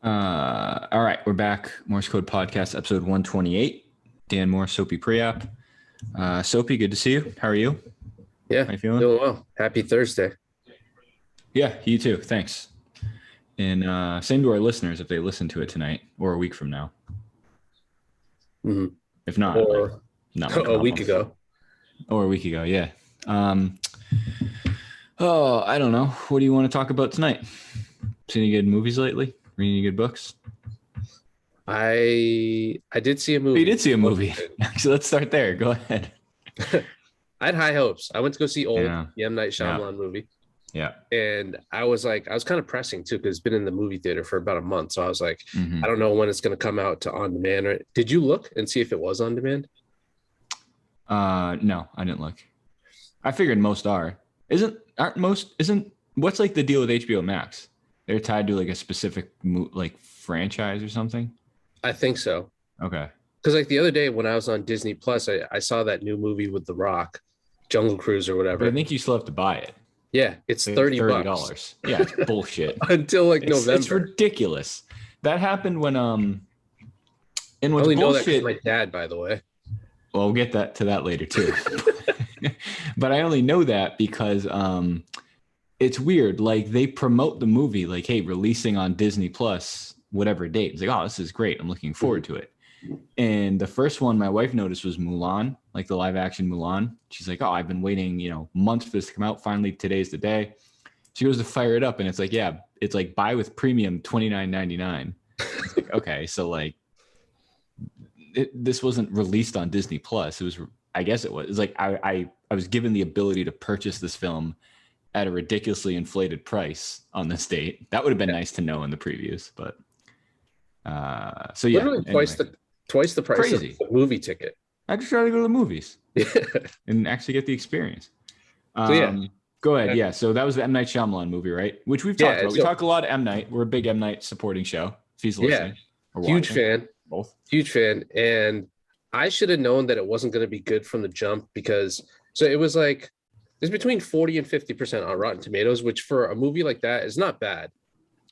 All right, we're back. Morse Code Podcast, episode 128. Dan Moore, Soapy Preap. Soapy, good to see you. How are you? Yeah, How you feeling? doing well. Happy Thursday. Yeah, you too. Thanks. And same to our listeners if they listen to it tonight or a week from now. Mm-hmm. If not, like, Or not my a week problem. ago. Or a week ago, yeah. I don't know. What do you want to talk about tonight? Seen any good movies lately? Reading any good books? I did see a movie. You did see a movie. So let's start there. Go ahead. I had high hopes. I went to go see Yeah. the M. Night Shyamalan movie. Yeah. And I was kind of pressing too, because it's been in the movie theater for about a month. So I was like, Mhm. I don't know when it's going to come out to on demand. Right? Did you look and see if it was on demand? No, I didn't look. I figured most are. What's like the deal with HBO Max? They're tied to like a specific like franchise or something. I think so. Okay. Because like the other day when I was on Disney Plus, I saw that new movie with The Rock, Jungle Cruise or whatever. But I think you still have to buy it. Yeah, it's Like $30. Yeah, it's bullshit. Until like November. It's ridiculous. That happened when and I what's only know that bullshit. because my dad, by the way. Well, we'll get to that later too. But I only know that because it's weird. Like they promote the movie like, hey, releasing on Disney Plus, whatever date. It's like, oh, this is great. I'm looking forward to it. And the first one my wife noticed was Mulan, like the live action Mulan. She's like, oh, I've been waiting, months for this to come out. Finally, today's the day. She goes to fire it up and it's like, yeah, it's like buy with premium $29.99. It's like, okay, so like this wasn't released on Disney Plus. It was, I guess it was. It's like I was given the ability to purchase this film at a ridiculously inflated price on this date. That would have been nice to know in the previews, but so yeah. Literally twice the price Crazy. of the movie ticket. I just try to go to the movies and actually get the experience. So go ahead. Yeah. So that was the M. Night Shyamalan movie, right? Which we've talked about. We talk a lot of M. Night. We're a big M. Night supporting show. If he's listening. Or huge watching. fan. Both. Huge fan. And I should have known that it wasn't going to be good from the jump because it was like it's between 40 and 50% on Rotten Tomatoes, which for a movie like that is not bad.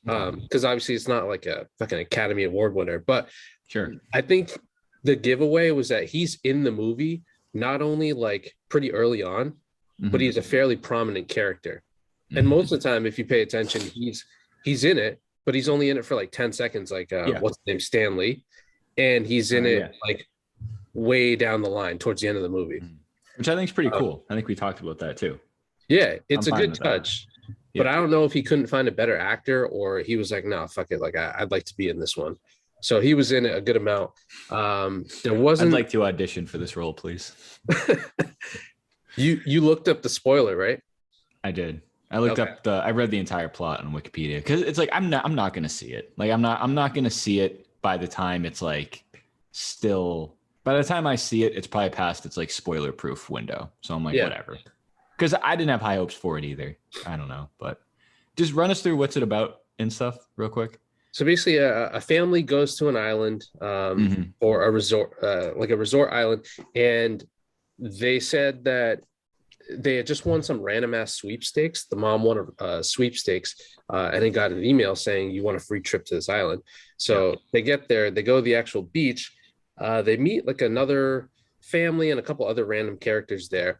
Because obviously it's not like a fucking Academy Award winner, but sure. I think the giveaway was that he's in the movie not only like pretty early on, but he's a fairly prominent character. And most of the time, if you pay attention, he's in it, but he's only in it for like 10 seconds. Like what's his name, Stanley, and he's in it like way down the line towards the end of the movie, which I think is pretty cool. I think we talked about that too. Yeah, it's a good touch. But I don't know if he couldn't find a better actor or he was like, no, fuck it. Like, I'd like to be in this one. So he was in it a good amount. There wasn't. I'd like to audition for this role, please. You looked up the spoiler, right? I did. I looked up I read the entire plot on Wikipedia because it's like, I'm not going to see it. Like, I'm not going to see it by the time it's like by the time I see it, it's probably past its like spoiler proof window. So I'm like, whatever. Because I didn't have high hopes for it either. I don't know, but just run us through what's it about and stuff real quick. So basically, a family goes to an island or a resort, like a resort island, and they said that they had just won some random ass sweepstakes. The mom won a sweepstakes, and they got an email saying you want a free trip to this island. So they get there, they go to the actual beach, they meet like another family and a couple other random characters there,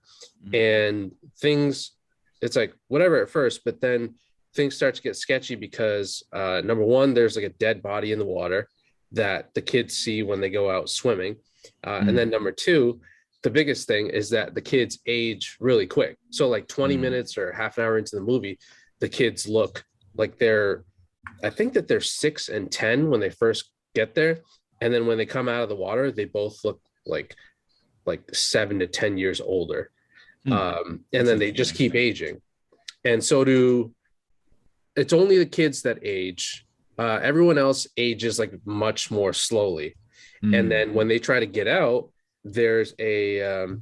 and it's like whatever at first, but then things start to get sketchy because number one, there's like a dead body in the water that the kids see when they go out swimming, and then number two, the biggest thing is that the kids age really quick. So like 20 minutes or half an hour into the movie, the kids look like I think that they're 6 and 10 when they first get there, and then when they come out of the water, they both look like 7 to 10 years older. And then they just keep aging. And so it's only the kids that age. Everyone else ages like much more slowly. And then when they try to get out, there's the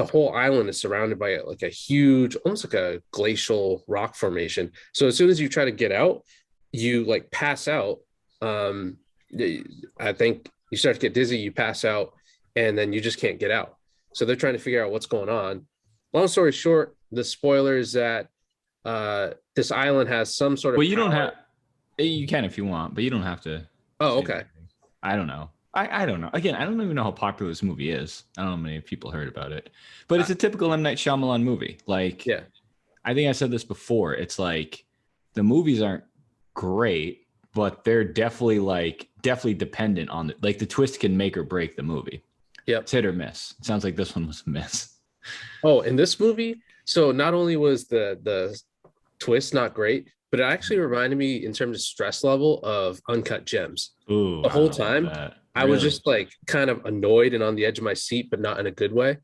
whole island is surrounded by like a huge, almost like a glacial rock formation. So as soon as you try to get out, you like pass out. I think you start to get dizzy, you pass out, and then you just can't get out. So they're trying to figure out what's going on. Long story short, the spoiler is that this island has some sort of You can if you want, but you don't have to. Oh, okay. I don't know. I don't know. Again, I don't even know how popular this movie is. I don't know how many people heard about it, but it's a typical M. Night Shyamalan movie. Like, yeah, I think I said this before. It's like the movies aren't great, but they're definitely dependent on it. Like the twist can make or break the movie. Yep. It's hit or miss. It sounds like this one was a miss. Oh, in this movie, so not only was the twist not great, but it actually reminded me in terms of stress level of Uncut Gems. Ooh, The whole time, I was just like kind of annoyed and on the edge of my seat, but not in a good way.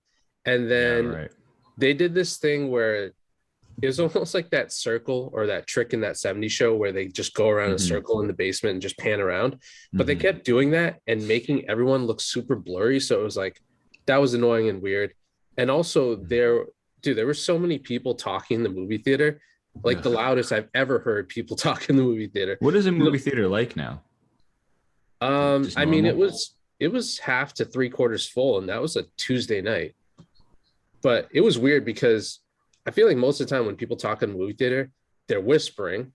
And then they did this thing where it was almost like that circle or that trick in that 70s show where they just go around a circle in the basement and just pan around. But they kept doing that and making everyone look super blurry. So it was like, that was annoying and weird. And also there were so many people talking in the movie theater, like the loudest I've ever heard people talk in the movie theater. What is a movie theater like now? I mean, it was half to 3/4 full, and that was a Tuesday night. But it was weird because I feel like most of the time when people talk in the movie theater, they're whispering,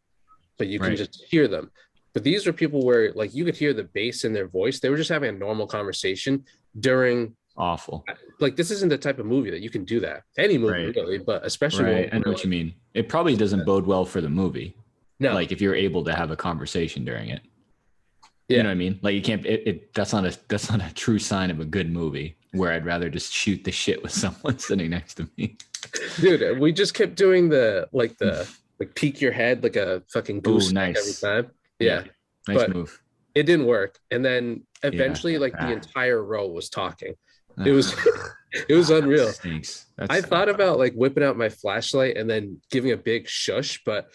but you can just hear them. But these were people where like you could hear the bass in their voice. They were just having a normal conversation during. Awful. Like this isn't the type of movie that you can do that. Any movie really, but especially. I know what you mean. It probably doesn't bode well for the movie. No. Like if you're able to have a conversation during it. Yeah. You know what I mean? Like you can't. That's not a true sign of a good movie. Where I'd rather just shoot the shit with someone sitting next to me. Dude, we just kept doing the peek your head like a fucking goose every time. Yeah. Nice move. It didn't work. And then eventually the entire row was talking. It was unreal. I thought about like whipping out my flashlight and then giving a big shush, but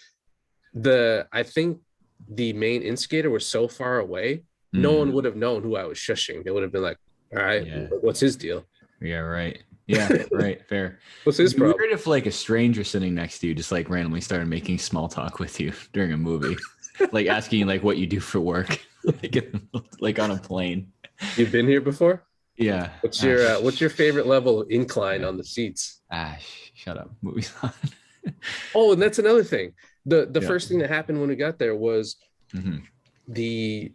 I think the main instigator was so far away, no one would have known who I was shushing. They would have been like, all right, what's his deal? Yeah, right. Yeah, right. Fair. What's his problem? Weird if like a stranger sitting next to you just like randomly started making small talk with you during a movie, like asking like what you do for work, like on a plane. You've been here before? Yeah. What's your favorite level of incline on the seats? Shut up. Movie's on. Oh, and that's another thing. The first thing that happened when we got there was a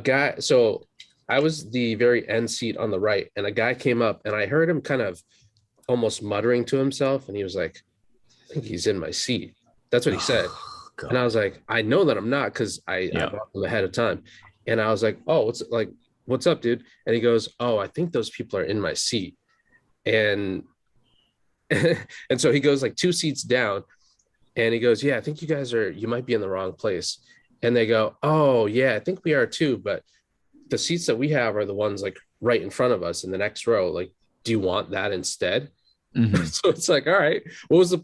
guy. So I was the very end seat on the right, and a guy came up, and I heard him kind of almost muttering to himself, and he was like, "I think he's in my seat." That's what he said. God. And I was like, "I know that I'm not because I bought them ahead of time." And I was like, "Oh, what's up, dude?" And he goes, "Oh, I think those people are in my seat." And and so he goes like 2 seats down, and he goes, "Yeah, I think you might be in the wrong place." And they go, "Oh, yeah, I think we are too, but the seats that we have are the ones like right in front of us in the next row. Like, do you want that instead?" So it's like, all right, what was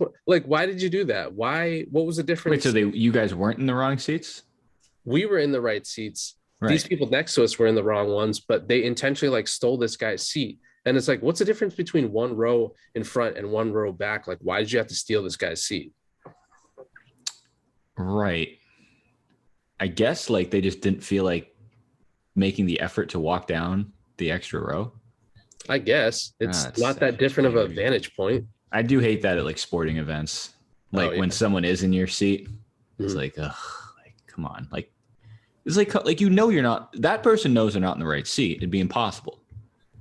why did you do that? What was the difference? Wait, so you guys weren't in the wrong seats? We were in the right seats. Right. These people next to us were in the wrong ones, but they intentionally like stole this guy's seat. And it's like, what's the difference between one row in front and one row back? Like, why did you have to steal this guy's seat? Right. I guess like they just didn't feel like making the effort to walk down the extra row. I guess it's not that different of a vantage point. I do hate that at like sporting events, like when someone is in your seat, it's like, ugh, like come on, like it's like you're not. That person knows they're not in the right seat. It'd be impossible.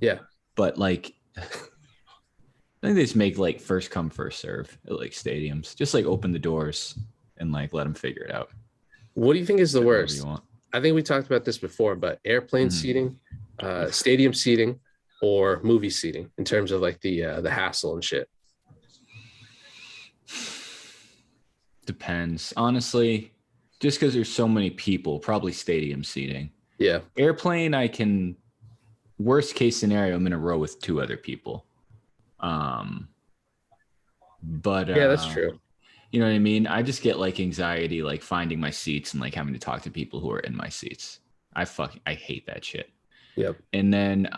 Yeah, but like, I think they just make like first come first serve at like stadiums. Just like open the doors and like let them figure it out. What do you think is the worst? I think we talked about this before, but airplane seating, stadium seating, or movie seating in terms of like the hassle and shit. Depends. Honestly, just because there's so many people, probably stadium seating. Yeah. Airplane, worst case scenario, I'm in a row with 2 other people. But yeah, that's true. You know what I mean? I just get like anxiety, like finding my seats and like having to talk to people who are in my seats. I hate that shit. Yep. And then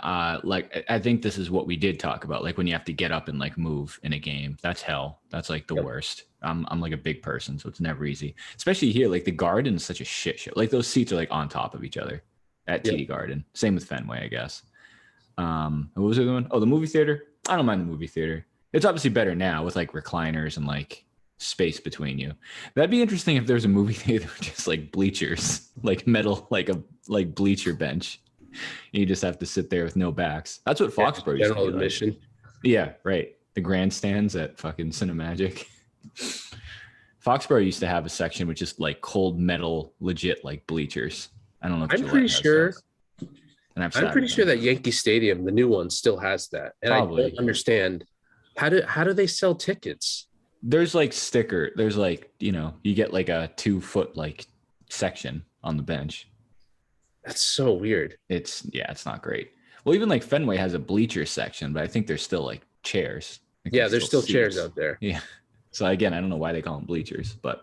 like I think this is what we did talk about, like when you have to get up and like move in a game. That's hell. That's like the worst. I'm like a big person, so it's never easy. Especially here, like the Garden is such a shit show. Like those seats are like on top of each other at TD Garden. Same with Fenway, I guess. What was the other one? Oh, the movie theater. I don't mind the movie theater. It's obviously better now with like recliners and like space between you. That'd be interesting if there's a movie theater with just like bleachers, like metal, like bleacher bench. You just have to sit there with no backs. That's what Foxborough used to General be admission. like. Yeah, right. The grandstands at fucking Cinemagic. Foxborough used to have a section with just like cold metal, legit like bleachers. I don't know if I'm pretty sure. And I'm pretty sure that Yankee Stadium, the new one, still has that. And Probably. I don't understand how do they sell tickets? There's like there's like, you get like a 2-foot like section on the bench. That's so weird. It's not great. Well, even like Fenway has a bleacher section, but I think there's still like chairs. Yeah, there's still chairs out there. Yeah. So again, I don't know why they call them bleachers, but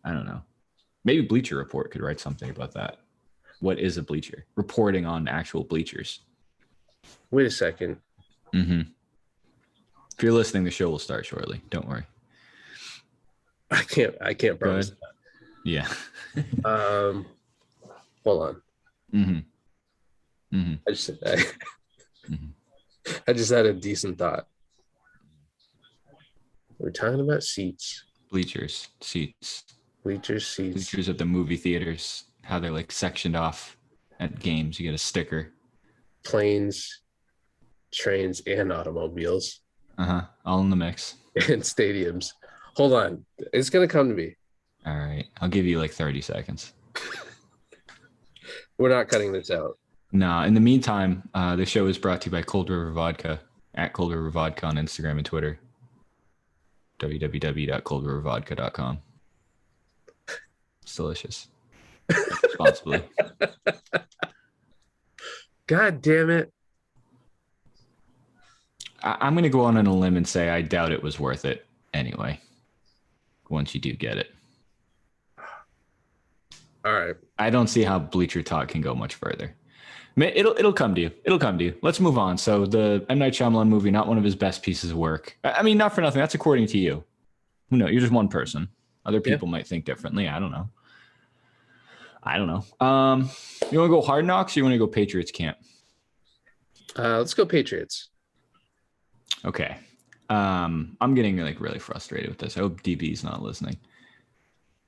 I don't know. Maybe Bleacher Report could write something about that. What is a bleacher? Reporting on actual bleachers. Wait a second. Mm-hmm. If you're listening, the show will start shortly. Don't worry. I can't promise that. Yeah. Hold on. Mm-hmm. Mm-hmm. I just had a decent thought. We're talking about seats. Bleachers, seats. Bleachers, seats. Bleachers at the movie theaters. How they're like sectioned off at games. You get a sticker. Planes, trains, and automobiles. All in the mix. And stadiums. Hold on. It's going to come to me. All right. I'll give you like 30 seconds. We're not cutting this out. No. In the meantime, the show is brought to you by Cold River Vodka at Cold River Vodka on Instagram and Twitter. www.coldrivervodka.com. It's delicious. Responsibly. God damn it. I'm going to go on a limb and say I doubt it was worth it anyway, once you do get it. All right. I don't see how Bleacher Talk can go much further. It'll come to you. It'll come to you. Let's move on. So the M. Night Shyamalan movie, not one of his best pieces of work. I mean, not for nothing. That's according to you. No, you're just one person. Other people might think differently. I don't know. You want to go Hard Knocks or you want to go Patriots Camp? Let's go Patriots. Okay. I'm getting like really frustrated with this. I hope DB's not listening.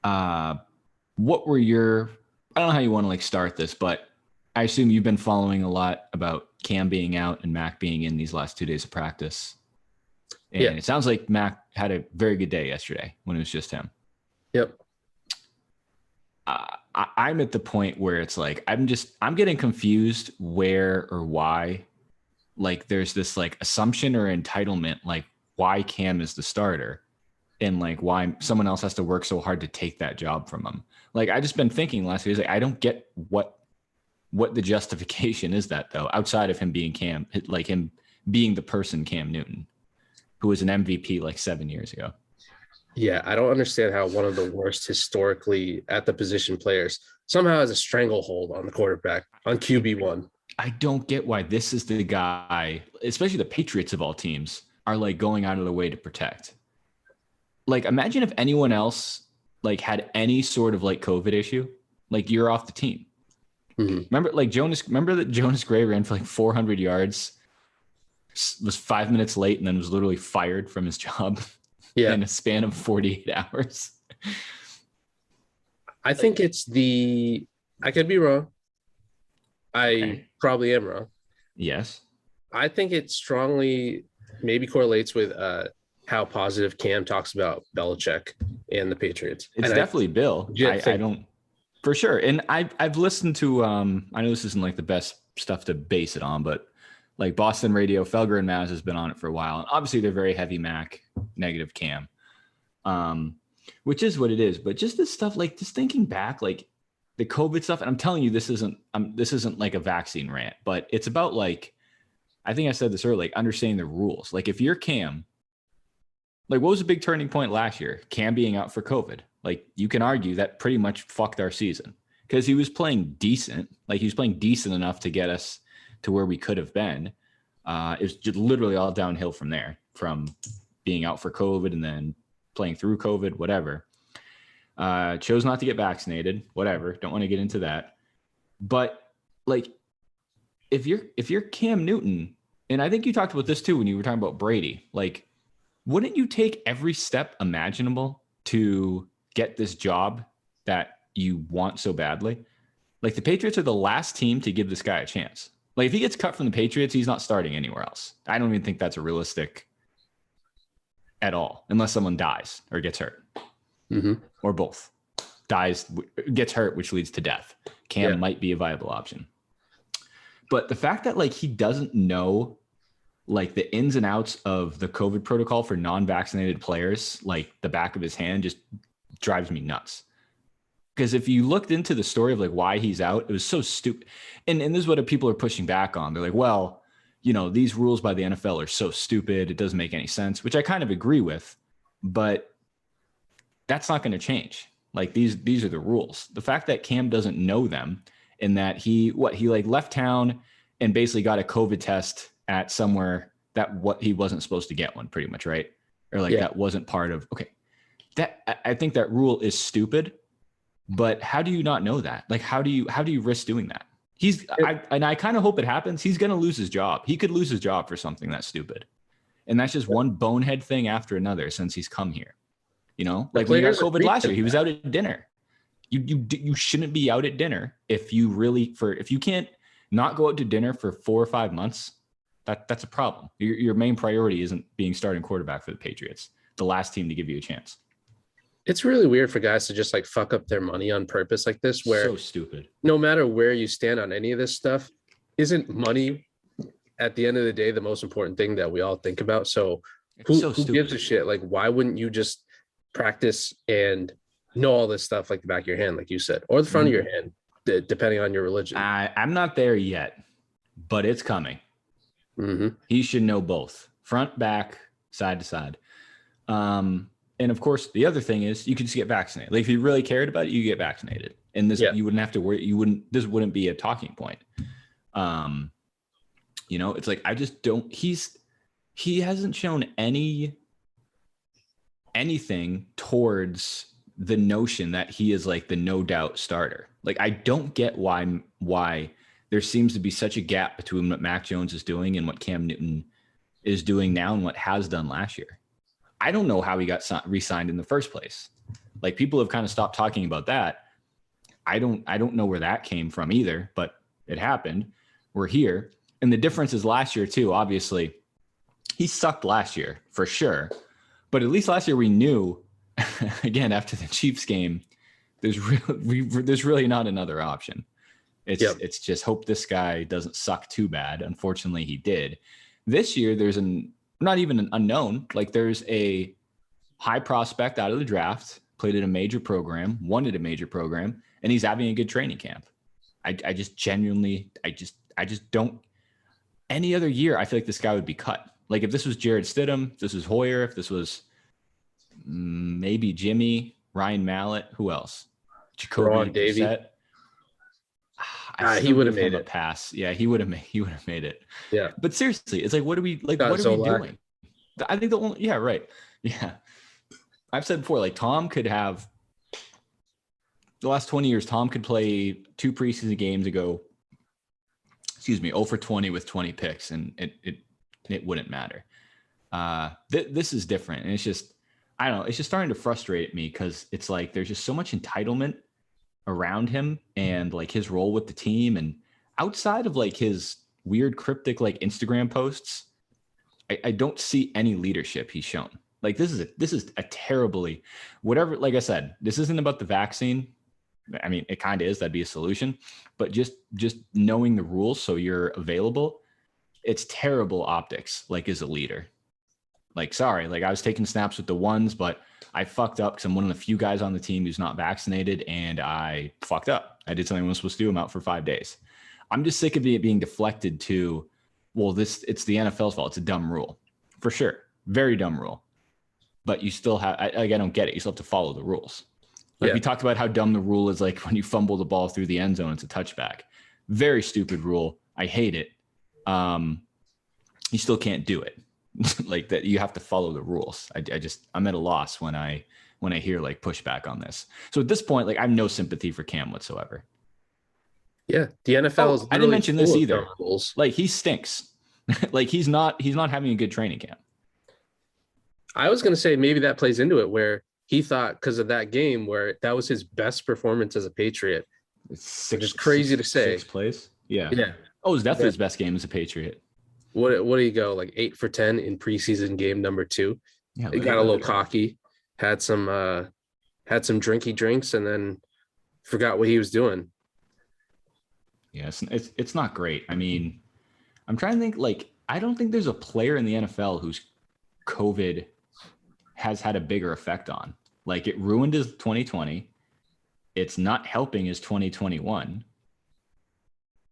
What were I don't know how you want to like start this, but I assume you've been following a lot about Cam being out and Mac being in these last 2 days of practice. And It sounds like Mac had a very good day yesterday when it was just him. Yep. I'm at the point where it's like, I'm getting confused where or why, like there's this like assumption or entitlement, like why Cam is the starter and like why someone else has to work so hard to take that job from him. Like I just been thinking last week, like, I don't get what the justification is that though, outside of him being Cam, like him being the person Cam Newton, who was an MVP like 7 years ago. Yeah, I don't understand how one of the worst historically at the position players somehow has a stranglehold on the quarterback on QB1. I don't get why this is the guy, especially the Patriots of all teams, are like going out of the way to protect. Like, imagine if anyone else like had any sort of like COVID issue, like you're off the team. Mm-hmm. Remember that Jonas Gray ran for like 400 yards, was 5 minutes late, and then was literally fired from his job in a span of 48 hours. I think it's I could be wrong. I probably am wrong. Yes. I think it strongly maybe correlates with how positive Cam talks about Belichick and the Patriots. It's definitely Bill. I don't, for sure. And I've listened to, I know this isn't like the best stuff to base it on, but like Boston Radio, Felger and Maz has been on it for a while. And obviously they're very heavy Mac, negative Cam, which is what it is. But just this stuff, like just thinking back, like the COVID stuff, and I'm telling you, this isn't like a vaccine rant, but it's about like, I think I said this earlier, like understanding the rules. Like if you're Cam, like what was a big turning point last year? Cam being out for COVID. Like you can argue that pretty much fucked our season because he was playing decent. Like he was playing decent enough to get us to where we could have been. It was just literally all downhill from there, from being out for COVID and then playing through COVID, whatever. Chose not to get vaccinated, whatever. Don't want to get into that. But like, if you're Cam Newton, and I think you talked about this too when you were talking about Brady, like wouldn't you take every step imaginable to get this job that you want so badly? Like, the Patriots are the last team to give this guy a chance. Like, if he gets cut from the Patriots, he's not starting anywhere else. I don't even think that's a realistic at all, unless someone dies or gets hurt, or both. Dies, gets hurt, which leads to death. Cam might be a viable option. But the fact that, like, he doesn't know, like, the ins and outs of the COVID protocol for non-vaccinated players, like the back of his hand, just drives me nuts. Because if you looked into the story of, like, why he's out, it was so stupid. And this is what people are pushing back on. They're like, well, you know, these rules by the NFL are so stupid. It doesn't make any sense, which I kind of agree with. But that's not going to change. Like, these are the rules. The fact that Cam doesn't know them, and that he like left town and basically got a COVID test at somewhere that he wasn't supposed to get one, pretty much, right? Or like that wasn't part of, okay. That, I think that rule is stupid, but how do you not know that? Like, how do you risk doing that? I kind of hope it happens. He's going to lose his job. He could lose his job for something that's stupid. And that's just one bonehead thing after another since he's come here. You know, like when he got COVID last year, he was out at dinner. You shouldn't be out at dinner if you can't not go out to dinner for 4 or 5 months. That's a problem. Your main priority isn't being starting quarterback for the Patriots, the last team to give you a chance. It's really weird for guys to just like fuck up their money on purpose like this, where so stupid. No matter where you stand on any of this stuff, isn't money at the end of the day the most important thing that we all think about? So who gives a shit? Like, why wouldn't you just practice and know all this stuff like the back of your hand, like you said, or the front of your hand, depending on your religion? I'm not there yet, but it's coming. He should know both, front, back, side to side. And of course, the other thing is you can just get vaccinated. Like, if you really cared about it, you get vaccinated, and you wouldn't have to worry. This wouldn't be a talking point. You know, it's like, I just don't. He hasn't shown anything towards the notion that he is like the no doubt starter. Like, I don't get why there seems to be such a gap between what Mac Jones is doing and what Cam Newton is doing now and what has done last year. I don't know how he got re-signed in the first place. Like, people have kind of stopped talking about that. I don't know where that came from either, but it happened. We're here. And the difference is last year too, obviously. He sucked last year for sure. But at least last year we knew, again, after the Chiefs game, there's really not another option. It's just hope this guy doesn't suck too bad. Unfortunately, he did. This year, there's not even an unknown. Like, there's a high prospect out of the draft, played at a major program, won at a major program, and he's having a good training camp. I just don't. Any other year, I feel like this guy would be cut. Like, if this was Jared Stidham, if this was Hoyer, if this was maybe Jimmy, Ryan Mallett, who else? Jacoby Brissett. He would have made a pass. Yeah, he would have made it. Yeah. But seriously, it's like, what are we doing? I think I've said before, like, Tom could have the last 20 years, Tom could play 2 preseason games ago. 0 for 20 with 20 picks, and it wouldn't matter. This is different. And it's just, I don't know, it's just starting to frustrate me because it's like there's just so much entitlement around him and like his role with the team, and outside of like his weird cryptic like Instagram posts, I don't see any leadership he's shown. Like, this is a terribly, whatever, like I said, this isn't about the vaccine. I mean, it kind of is, that'd be a solution, but just knowing the rules so you're available, it's terrible optics, like, as a leader. Like, sorry, like, I was taking snaps with the ones, but I fucked up because I'm one of the few guys on the team who's not vaccinated, and I fucked up. I did something I was supposed to do. I'm out for 5 days. I'm just sick of it being deflected to, well, it's the NFL's fault. It's a dumb rule. For sure. Very dumb rule. But you still have, I don't get it. You still have to follow the rules. Like, we talked about how dumb the rule is, like, when you fumble the ball through the end zone, it's a touchback. Very stupid rule. I hate it. You still can't do it. Like, that, you have to follow the rules. I'm at a loss when I hear like pushback on this. So at this point, like, I have no sympathy for Cam whatsoever. Yeah, the NFL is. I didn't mention this either. Like, he stinks. Like, he's not having a good training camp. I was going to say maybe that plays into it where he thought because of that game where that was his best performance as a Patriot, It's which is crazy to say. Six plays. Yeah. Yeah. Oh, it's definitely his best game as a Patriot. What do you go like 8 for 10 in preseason game number 2? Yeah, He got a little cocky, had some drinky drinks, and then forgot what he was doing. Yes, it's not great. I mean, I'm trying to think. Like, I don't think there's a player in the NFL whose COVID has had a bigger effect on. Like, it ruined his 2020. It's not helping his 2021.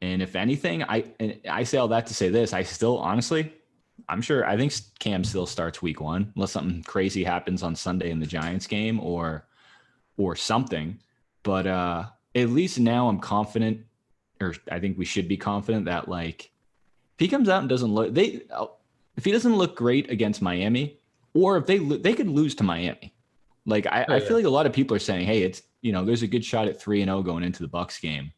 And if anything, I say all that to say this. I still, honestly, I think Cam still starts week 1 unless something crazy happens on Sunday in the Giants game or something. But at least now I'm confident, or I think we should be confident that, like, if he comes out and doesn't look, if he doesn't look great against Miami, or if they could lose to Miami, like I feel like a lot of people are saying, hey, it's, there's a good shot at 3-0 going into the Bucs game.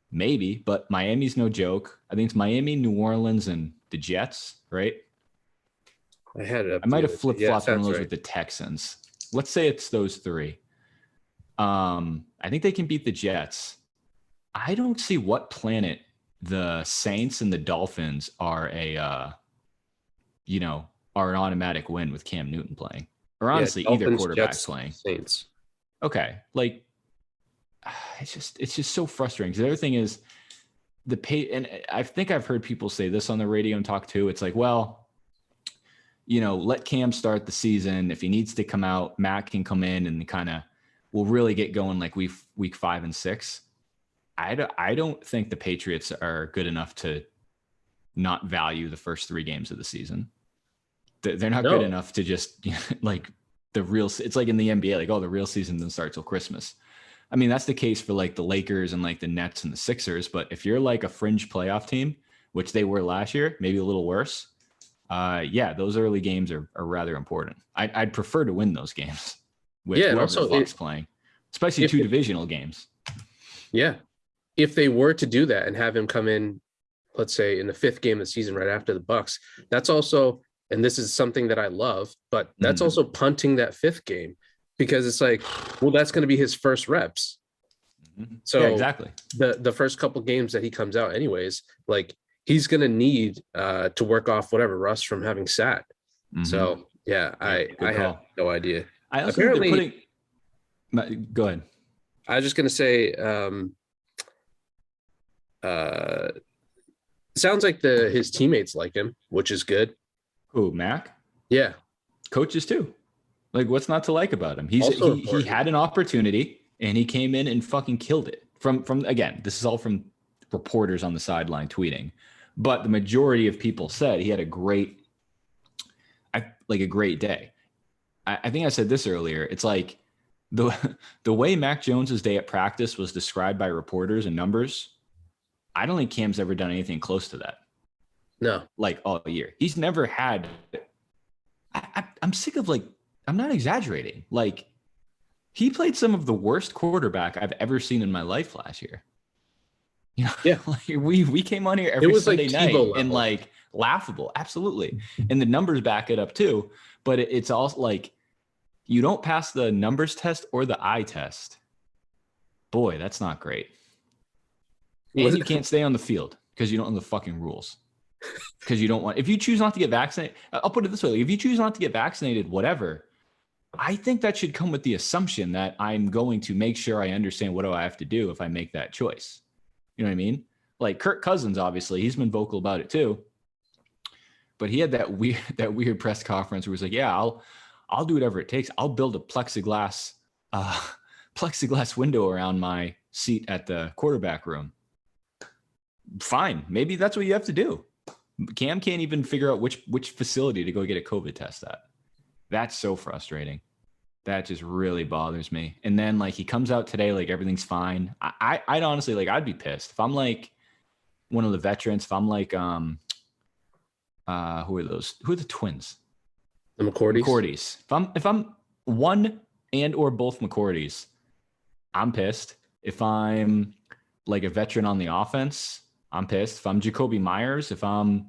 Maybe, but Miami's no joke. I think it's Miami, New Orleans, and the Jets, right? I might have flip-flopped one of those right. with the Texans. Let's say it's those 3. I think they can beat the Jets. I don't see what planet the Saints and the Dolphins are are an automatic win with Cam Newton playing. Or honestly, either quarterback playing. Saints. Okay. Like, it's just so frustrating. Because the other thing is and I think I've heard people say this on the radio and talk too. It's like, well, let Cam start the season. If he needs to come out, Matt can come in and kind of will really get going like week 5 and 6. I don't think the Patriots are good enough to not value the first 3 games of the season. They're not good enough to just like the real. It's like in the NBA, like, oh, the real season doesn't start till Christmas. I mean, that's the case for like the Lakers and like the Nets and the Sixers. But if you're like a fringe playoff team, which they were last year, maybe a little worse, those early games are rather important. I'd prefer to win those games with whoever the Bucs playing, especially 2 divisional games. Yeah. If they were to do that and have him come in, let's say in the 5th game of the season right after the Bucs, that's also, and this is something that I love, but that's also punting that 5th game. Because it's like, well, that's going to be his first reps. So yeah, exactly. The first couple games that he comes out anyways, like he's going to need to work off whatever rust from having sat. So yeah, I have no idea. I also apparently go ahead. I was just going to say, sounds like his teammates like him, which is good. Who, Mac? Yeah. Coaches too. Like, what's not to like about him? He had an opportunity and he came in and fucking killed it. From again, this is all from reporters on the sideline tweeting, but the majority of people said he had a great day. I think I said this earlier. It's like the way Mac Jones's day at practice was described by reporters and numbers. I don't think Cam's ever done anything close to that. No, like all year. He's never had. I'm sick of, like, I'm not exaggerating. Like, he played some of the worst quarterback I've ever seen in my life last year. Yeah. Like we came on here every Sunday night and like laughable. Absolutely. And the numbers back it up too. But it's also like, you don't pass the numbers test or the eye test. Boy, that's not great. And you can't stay on the field because you don't know the fucking rules. Because you don't want, if you choose not to get vaccinated, I'll put it this way. If you choose not to get vaccinated, whatever, I think that should come with the assumption that I'm going to make sure I understand what do I have to do if I make that choice. You know what I mean? Like Kirk Cousins, obviously, he's been vocal about it too. But he had that weird press conference where he was like, yeah, I'll do whatever it takes. I'll build a plexiglass window around my seat at the quarterback room. Fine. Maybe that's what you have to do. Cam can't even figure out which facility to go get a COVID test at. That's so frustrating. That just really bothers me. And then like he comes out today, like everything's fine. I'd honestly, like, I'd be pissed if I'm like one of the veterans. If I'm like, who are those? Who are the twins? The McCourties. If I'm one and or both McCourties, I'm pissed. If I'm like a veteran on the offense, I'm pissed. If I'm Jacoby Myers, if I'm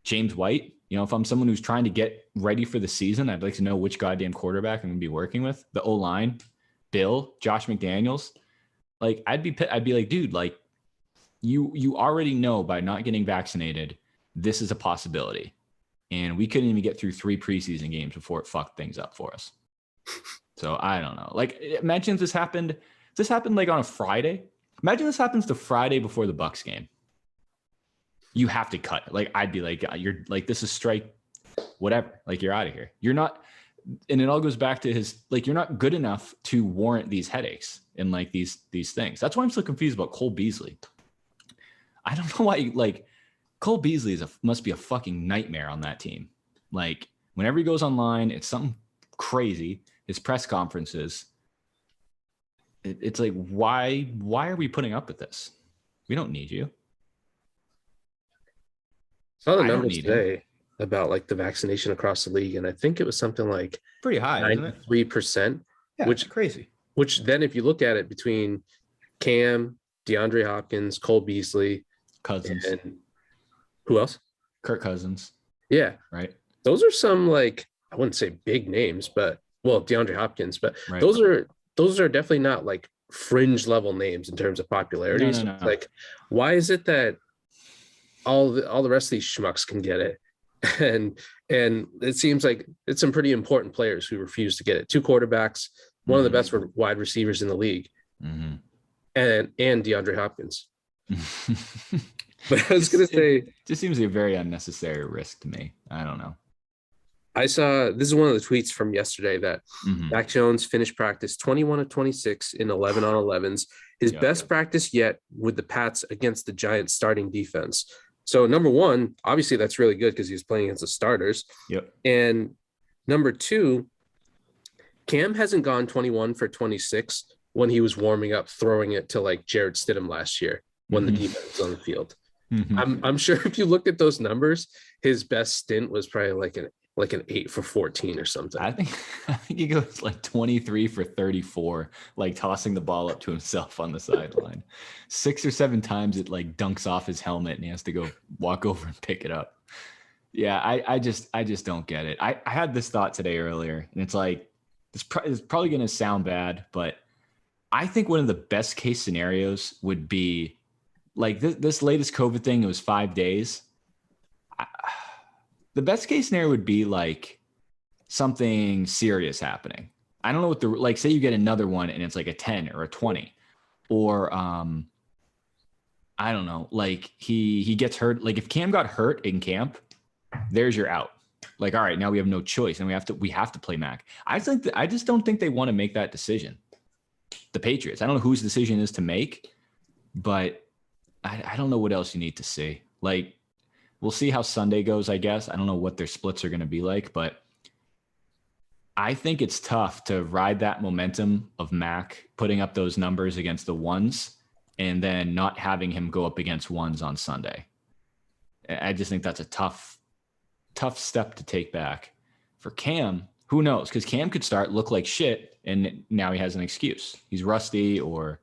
James White, You know, if I'm someone who's trying to get ready for the season, I'd like to know which goddamn quarterback I'm going to be working with. The O-line, Bill, Josh McDaniels. Like, I'd be like, dude, like, you already know by not getting vaccinated, this is a possibility. And we couldn't even get through 3 preseason games before it fucked things up for us. So I don't know. Like, imagine if this happened like on a Friday. Imagine this happens the Friday before the Bucs game. You have to cut. Like, I'd be like, you're like, this is strike, whatever. Like, you're out of here. You're not. And it all goes back to his, like, you're not good enough to warrant these headaches and like these things. That's why I'm so confused about Cole Beasley. I don't know why, like, Cole Beasley must be a fucking nightmare on that team. Like, whenever he goes online, it's something crazy. His press conferences, it's like, why are we putting up with this? We don't need you. Saw the numbers today about like the vaccination across the league, and I think it was something like pretty high, 93%. Yeah, which is crazy. Which then, if you look at it between Cam, DeAndre Hopkins, Cole Beasley, Cousins, and who else? Kirk Cousins. Yeah, right. Those are some, like, I wouldn't say big names, but DeAndre Hopkins, but right. those are definitely not like fringe level names in terms of popularity. No. Like, why is it that all the rest of these schmucks can get it, and it seems like it's some pretty important players who refuse to get it? 2 quarterbacks, one of the best wide receivers in the league, and DeAndre Hopkins. But I was going to say, it just seems like a very unnecessary risk to me. I don't know. I saw, this is one of the tweets from yesterday, that Mac Jones finished practice 21 of 26 in 11 on 11s. His best practice yet with the Pats against the Giants starting defense. So number one, obviously that's really good because he was playing against the starters. Yep. And number 2, Cam hasn't gone 21 for 26 when he was warming up, throwing it to like Jarrett Stidham last year when the defense was on the field. I'm sure if you look at those numbers, his best stint was probably like an 8 for 14 or something. I think he goes like 23 for 34, like tossing the ball up to himself on the sideline. 6 or 7 times it like dunks off his helmet and he has to go walk over and pick it up. Yeah, I just don't get it. I had this thought today earlier, and it's like, it's probably going to sound bad, but I think one of the best case scenarios would be like this latest COVID thing. It was 5 days. The best case scenario would be like something serious happening. I don't know what like, say you get another one and it's like a 10 or a 20, or I don't know, like he gets hurt. Like if Cam got hurt in camp, there's your out. Like, all right, now we have no choice and we have to play Mac. I just don't think they want to make that decision. The Patriots. I don't know whose decision is to make, but I don't know what else you need to see. Like, we'll see how Sunday goes, I guess. I don't know what their splits are going to be like, but I think it's tough to ride that momentum of Mac putting up those numbers against the ones and then not having him go up against ones on Sunday. I just think that's a tough step to take back. For Cam, who knows? Because Cam could look like shit, and now he has an excuse. He's rusty, or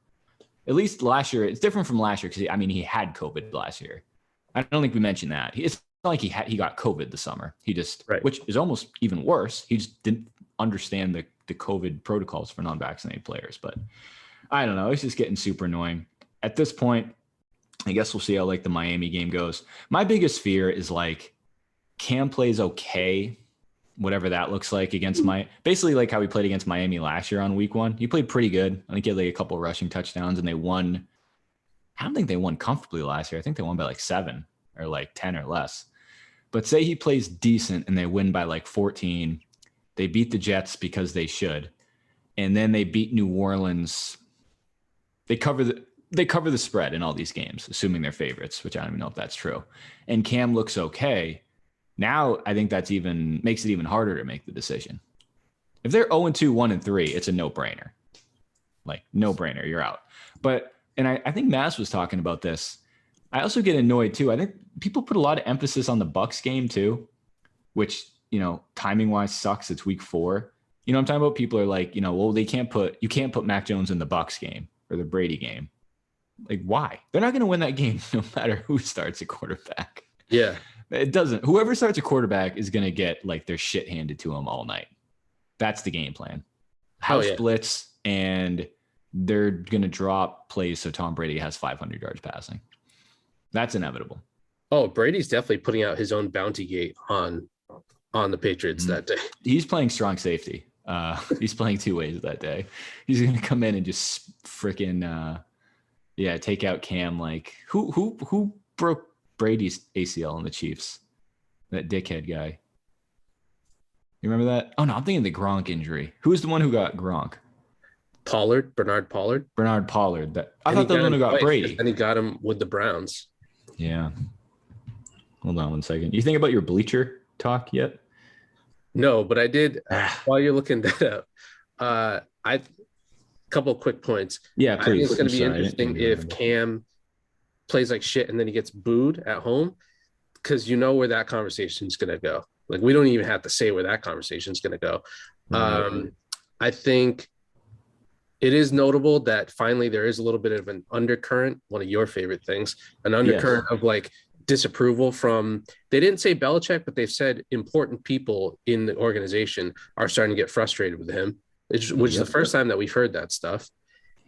at least last year. It's different from last year because, he had COVID last year. I don't think we mentioned that. It's not like he got COVID this summer. He just, which is almost even worse. He just didn't understand the COVID protocols for non-vaccinated players. But I don't know. It's just getting super annoying. At this point, I guess we'll see how like the Miami game goes. My biggest fear is like Cam plays okay, whatever that looks like against basically like how he played against Miami last year on week 1. He played pretty good. I think he had like a couple rushing touchdowns, and they won. I don't think they won comfortably last year. I think they won by like 7 or like 10 or less. But say he plays decent and they win by like 14. They beat the Jets because they should. And then they beat New Orleans. They cover the spread in all these games, assuming they're favorites, which I don't even know if that's true. And Cam looks okay. Now I think that's makes it even harder to make the decision. If they're 0-2, 1-3, it's a no-brainer. Like, no-brainer, you're out. But and I think Mass was talking about this. I also get annoyed too. I think people put a lot of emphasis on the Bucs game too, which, timing wise sucks. It's week 4. I'm talking about? People are like, well, you can't put Mac Jones in the Bucs game or the Brady game. Like, why? They're not going to win that game no matter who starts at quarterback. Yeah. It doesn't. Whoever starts a quarterback is going to get like their shit handed to them all night. That's the game plan. House blitz, and they're going to drop plays so Tom Brady has 500 yards passing. That's inevitable. Oh, Brady's definitely putting out his own bounty gate on the Patriots that day. He's playing strong safety. He's playing two ways that day. He's going to come in and just freaking take out Cam. Like who broke Brady's ACL in the Chiefs? That dickhead guy. You remember that? Oh no, I'm thinking the Gronk injury. Who was the one who got Gronk? Bernard Pollard. I thought the one who got Brady. And he got him with the Browns. Yeah. Hold on 1 second. You think about your bleacher talk yet? No, but I did while you're looking that up. A couple of quick points. Yeah, please. I think it's going to be interesting if Cam plays like shit and then he gets booed at home, because you know where that conversation is going to go. Like, we don't even have to say where that conversation is going to go. Right. I think it is notable that finally there is a little bit of an undercurrent, one of your favorite things, an undercurrent of like disapproval from, they didn't say Belichick, but they've said important people in the organization are starting to get frustrated with him, which is the first time that we've heard that stuff.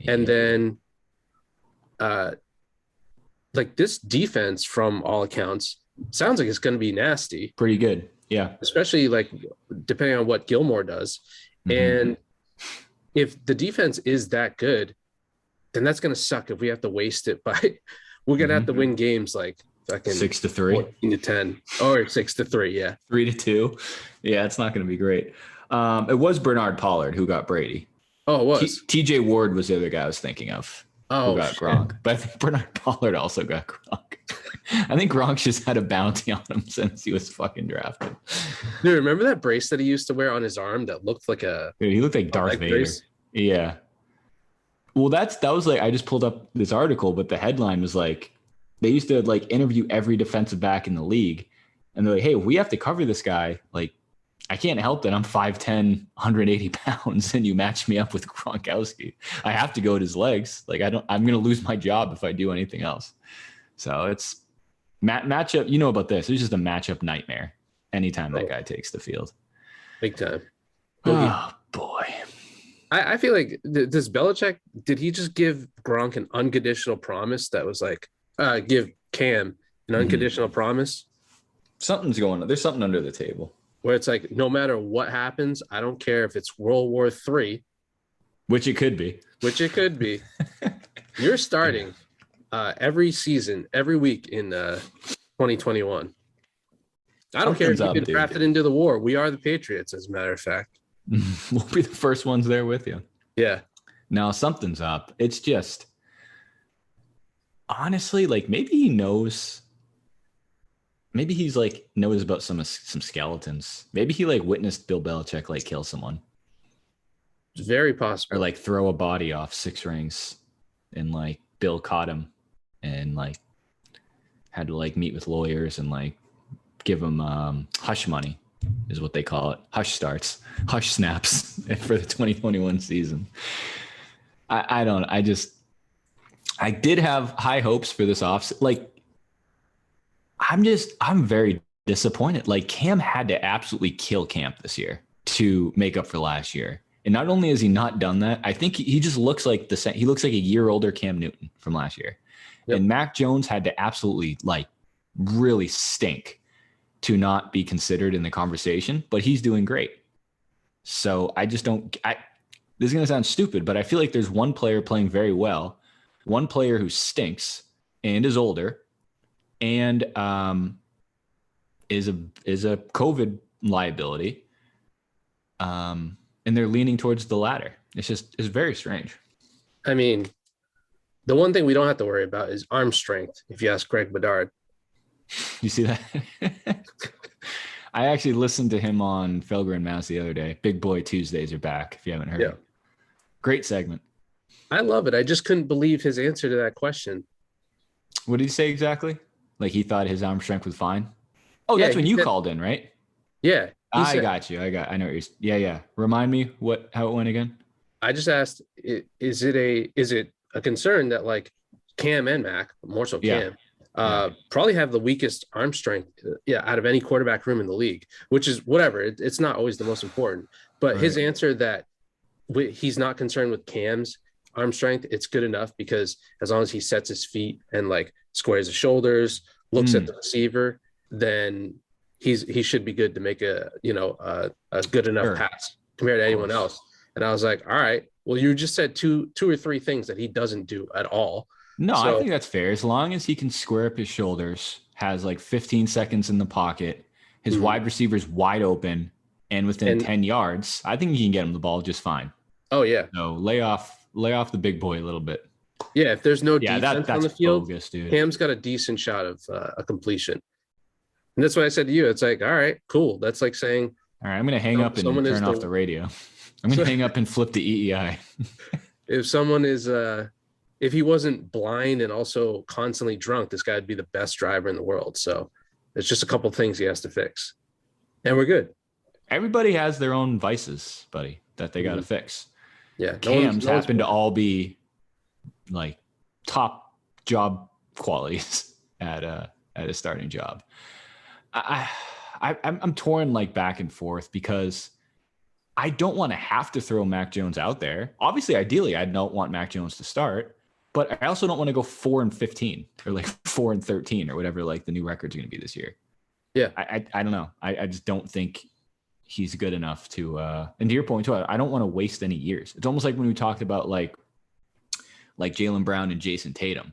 And then like this defense, from all accounts, sounds like it's going to be nasty. Pretty good. Yeah. Especially like depending on what Gilmore does. And if the defense is that good, then that's going to suck if we have to waste it by, we're going to have to win games like fucking 6-3, 14-10, or 6-3. Yeah. 3-2. Yeah. It's not going to be great. It was Bernard Pollard who got Brady. Oh, it was. TJ Ward was the other guy I was thinking of. Who got Gronk. But I think Bernard Pollard also got Gronk. I think Gronk just had a bounty on him since he was fucking drafted. Dude, remember that bracelet he used to wear on his arm that looked like he looked like Darth Vader. Brace? Yeah. Well, that was like, I just pulled up this article, but the headline was like, they used to like interview every defensive back in the league. And they're like, hey, if we have to cover this guy, like, I can't help that I'm 5'10", 180 pounds, and you match me up with Gronkowski. I have to go at his legs. Like, I'm going to lose my job if I do anything else. So it's matchup. You know about this. It's just a matchup nightmare anytime that guy takes the field. Big time. Oh, boy. I feel like, does Belichick, did he just give Gronk an unconditional promise that was like, give Cam an unconditional promise? Something's going on. There's something under the table. Where it's like, no matter what happens, I don't care if it's World War III. Which it could be. You're starting every season, every week in 2021. I don't care if you get drafted into the war. We are the Patriots, as a matter of fact. We'll be the first ones there with you. Yeah. Now, something's up. It's just, honestly, like, maybe he knows. Maybe he's like knows about some skeletons. Maybe he like witnessed Bill Belichick like kill someone. It's very possible. Or like throw a body off 6 rings, and like Bill caught him and like had to like meet with lawyers and like give him hush money is what they call it. Hush snaps for the 2021 season. I did have high hopes for this offseason. Like, I'm very disappointed. Like, Cam had to absolutely kill camp this year to make up for last year. And not only has he not done that, I think he just looks like the same. He looks like a year older Cam Newton from last year. Yep. And Mac Jones had to absolutely like really stink to not be considered in the conversation, but he's doing great. So I just don't, this is going to sound stupid, but I feel like there's one player playing very well, one player who stinks and is older, and is a COVID liability, and they're leaning towards the latter. It's very strange. I mean, the one thing we don't have to worry about is arm strength, if you ask Greg Bedard. You see that? I actually listened to him on Felger and Mass the other day. Big Boy Tuesdays are back, if you haven't heard. Yeah. Great segment. I love it. I just couldn't believe his answer to that question. What did he say exactly? Like, he thought his arm strength was fine? Oh, yeah, that's when you called in, right? Yeah. I got you. I know what you're. Yeah. Remind me how it went again. I just asked, is it a concern that like Cam and Mac, more so Cam, Probably have the weakest arm strength, out of any quarterback room in the league, which is whatever. It's not always the most important. But his answer that he's not concerned with Cam's arm strength, it's good enough because as long as he sets his feet and like squares his shoulders, looks at the receiver, then he should be good to make a good enough pass compared to anyone else. And I was like, all right, well, you just said two or three things that he doesn't do at all. No, I think that's fair. As long as he can square up his shoulders, has like 15 seconds in the pocket, his wide receiver's wide open and within 10 yards, I think you can get him the ball just fine. Oh yeah. So lay off the big boy a little bit. Yeah, if there's no defense on the field, bogus, dude. Cam's got a decent shot of a completion. And that's what I said to you. It's like, all right, cool. That's like saying, all right, I'm going to hang up and turn off the radio. I'm going to hang up and flip the EEI. If someone is, if he wasn't blind and also constantly drunk, this guy would be the best driver in the world. So it's just a couple of things he has to fix. And we're good. Everybody has their own vices, buddy, that they got to fix. Yeah. Cam's happen to all be like top job qualities at a starting job. I'm torn like back and forth because I don't want to have to throw Mac Jones out there. Obviously, ideally, I don't want Mac Jones to start, but I also don't want to go 4-15 or like 4-13 or whatever like the new record's going to be this year. Yeah, I don't know. I just don't think he's good enough to. And to your point too, I don't want to waste any years. It's almost like when we talked about like Jaylen Brown and Jason Tatum.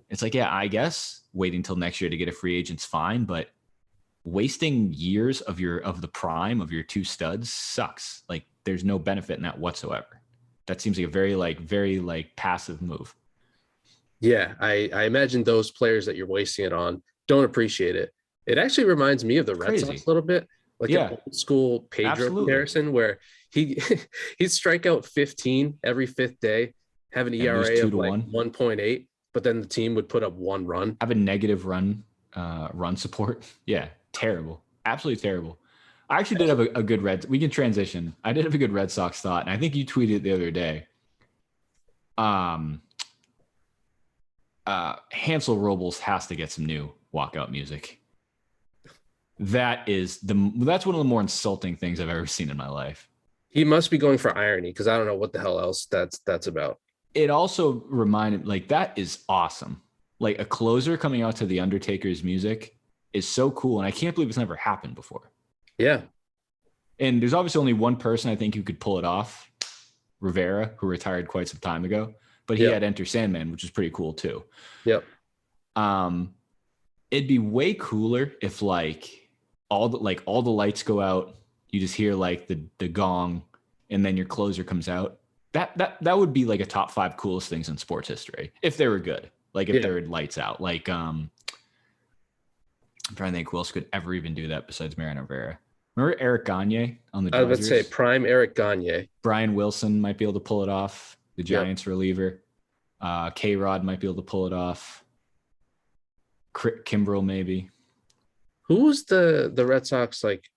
It's like, yeah, I guess waiting until next year to get a free agent's fine, but wasting years of the prime of your two studs sucks. Like there's no benefit in that whatsoever. That seems like a very passive move. Yeah, I imagine those players that you're wasting it on don't appreciate it. It actually reminds me of the Red Sox a little bit, like an old school Pedro comparison where he'd strike out 15 every fifth day, have an ERA of like 1.8, but then the team would put up one run. Have a negative run support. Yeah, terrible. Absolutely terrible. I actually did have a good we can transition. I did have a good Red Sox thought, and I think you tweeted it the other day. Hansel Robles has to get some new walkout music. That's one of the more insulting things I've ever seen in my life. He must be going for irony because I don't know what the hell else that's about. It also reminded like that is awesome. Like a closer coming out to the Undertaker's music is so cool, and I can't believe it's never happened before. Yeah. And there's obviously only one person I think who could pull it off, Rivera, who retired quite some time ago, but he had Enter Sandman, which is pretty cool too. Yep. It'd be way cooler if like all the lights go out, you just hear like the gong, and then your closer comes out. That would be like a top 5 coolest things in sports history if they were good. Like if they were lights out. Like I'm trying to think who else could ever even do that besides Mariano Rivera. Remember Eric Gagne on the Dodgers? I would say prime Eric Gagne. Brian Wilson might be able to pull it off. The Giants reliever. K-Rod might be able to pull it off. Kimbrel maybe. Who was the Red Sox like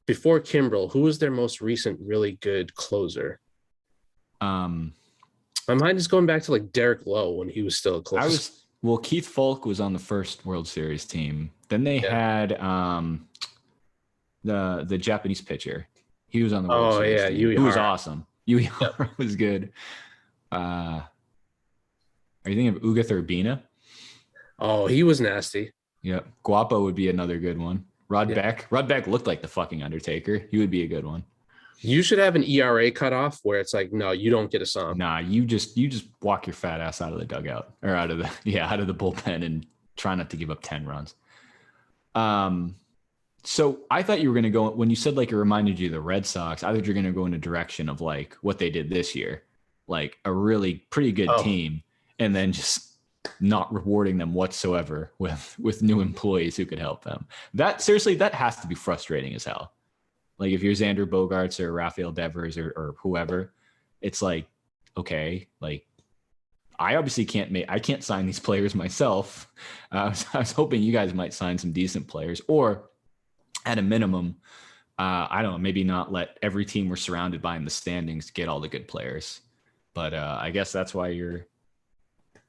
before Kimbrel? Who was their most recent really good closer? My mind is going back to like Derek Lowe when he was still a closer. Keith Falk was on the first World Series team. Then they had the Japanese pitcher. He was on the World Series team. He was awesome. Yui was good. Are you thinking of Uga Urbina? Oh, he was nasty. Yep. Guapo would be another good one. Rod Beck. Rod Beck looked like the fucking Undertaker. He would be a good one. You should have an ERA cutoff where it's like, no, you don't get a song. Nah, you just walk your fat ass out of the dugout or out of the bullpen and try not to give up 10 runs. So I thought you were going to go, when you said like it reminded you of the Red Sox, I thought you were going to go in a direction of like what they did this year, like a really pretty good team, and then just not rewarding them whatsoever with new employees who could help them. That has to be frustrating as hell. Like if you're Xander Bogaerts or Rafael Devers or whoever, it's like, okay, like I obviously can't sign these players myself. I was hoping you guys might sign some decent players, or at a minimum, I don't know, maybe not let every team we're surrounded by in the standings get all the good players. But I guess that's why you're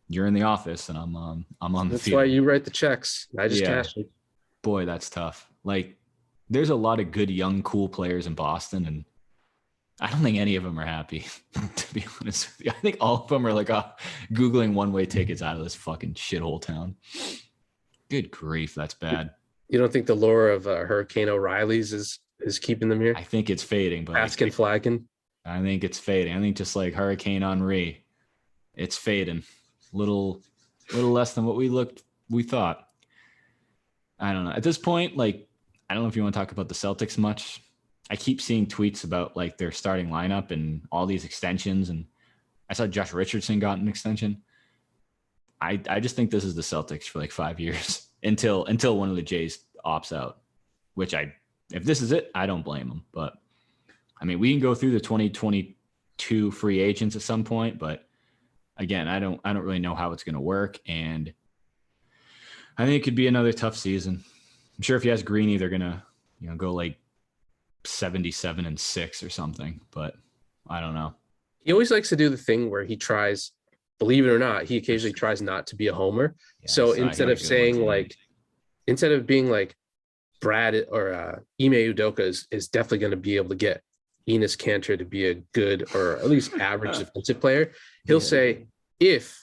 you're in the office and I'm on the That's field. why you write the checks. I just cash it. Boy, that's tough. Like, there's a lot of good, young, cool players in Boston, and I don't think any of them are happy, to be honest with you. I think all of them are like Googling one-way tickets out of this fucking shithole town. Good grief, that's bad. You don't think the lure of Hurricane O'Reilly's is keeping them here? I think it's fading, but Asking flagging. I think it's fading. I think just like Hurricane Henri, it's fading. Little less than what we thought. I don't know. At this point, like, I don't know if you want to talk about the Celtics much. I keep seeing tweets about like their starting lineup and all these extensions. And I saw Josh Richardson got an extension. I just think this is the Celtics for like 5 years until one of the Jays opts out, which if this is it, I don't blame them. But I mean, we can go through the 2022 free agents at some point, but again, I don't really know how it's going to work. And I think it could be another tough season. I'm sure if he has Greeny, they're going to, go like 77-6 or something, but I don't know. He always likes to do the thing where he tries, believe it or not, he occasionally tries not to be a homer. Yeah, so instead of being like Brad or Ime Udoka is definitely going to be able to get Enes Kanter to be a good or at least average defensive player, he'll say if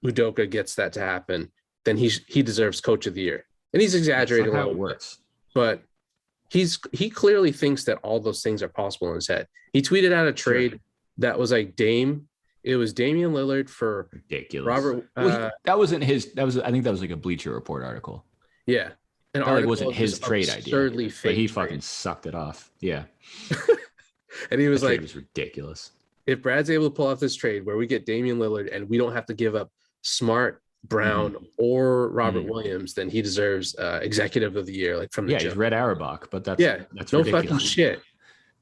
Udoka gets that to happen, then he deserves Coach of the Year. And he's exaggerating how it works. But he clearly thinks that all those things are possible in his head. He tweeted out a trade that was like it was Damian Lillard for ridiculous. Robert. That wasn't his. I think that was like a Bleacher Report article. Yeah. An article wasn't his trade idea. But he fucking sucked it off. Yeah. And he was like, it was ridiculous. If Brad's able to pull off this trade where we get Damian Lillard and we don't have to give up Smart, Brown, or Robert Williams, then he deserves Executive of the Year, like from the he's Red Auerbach, but that's no ridiculous. Fucking shit.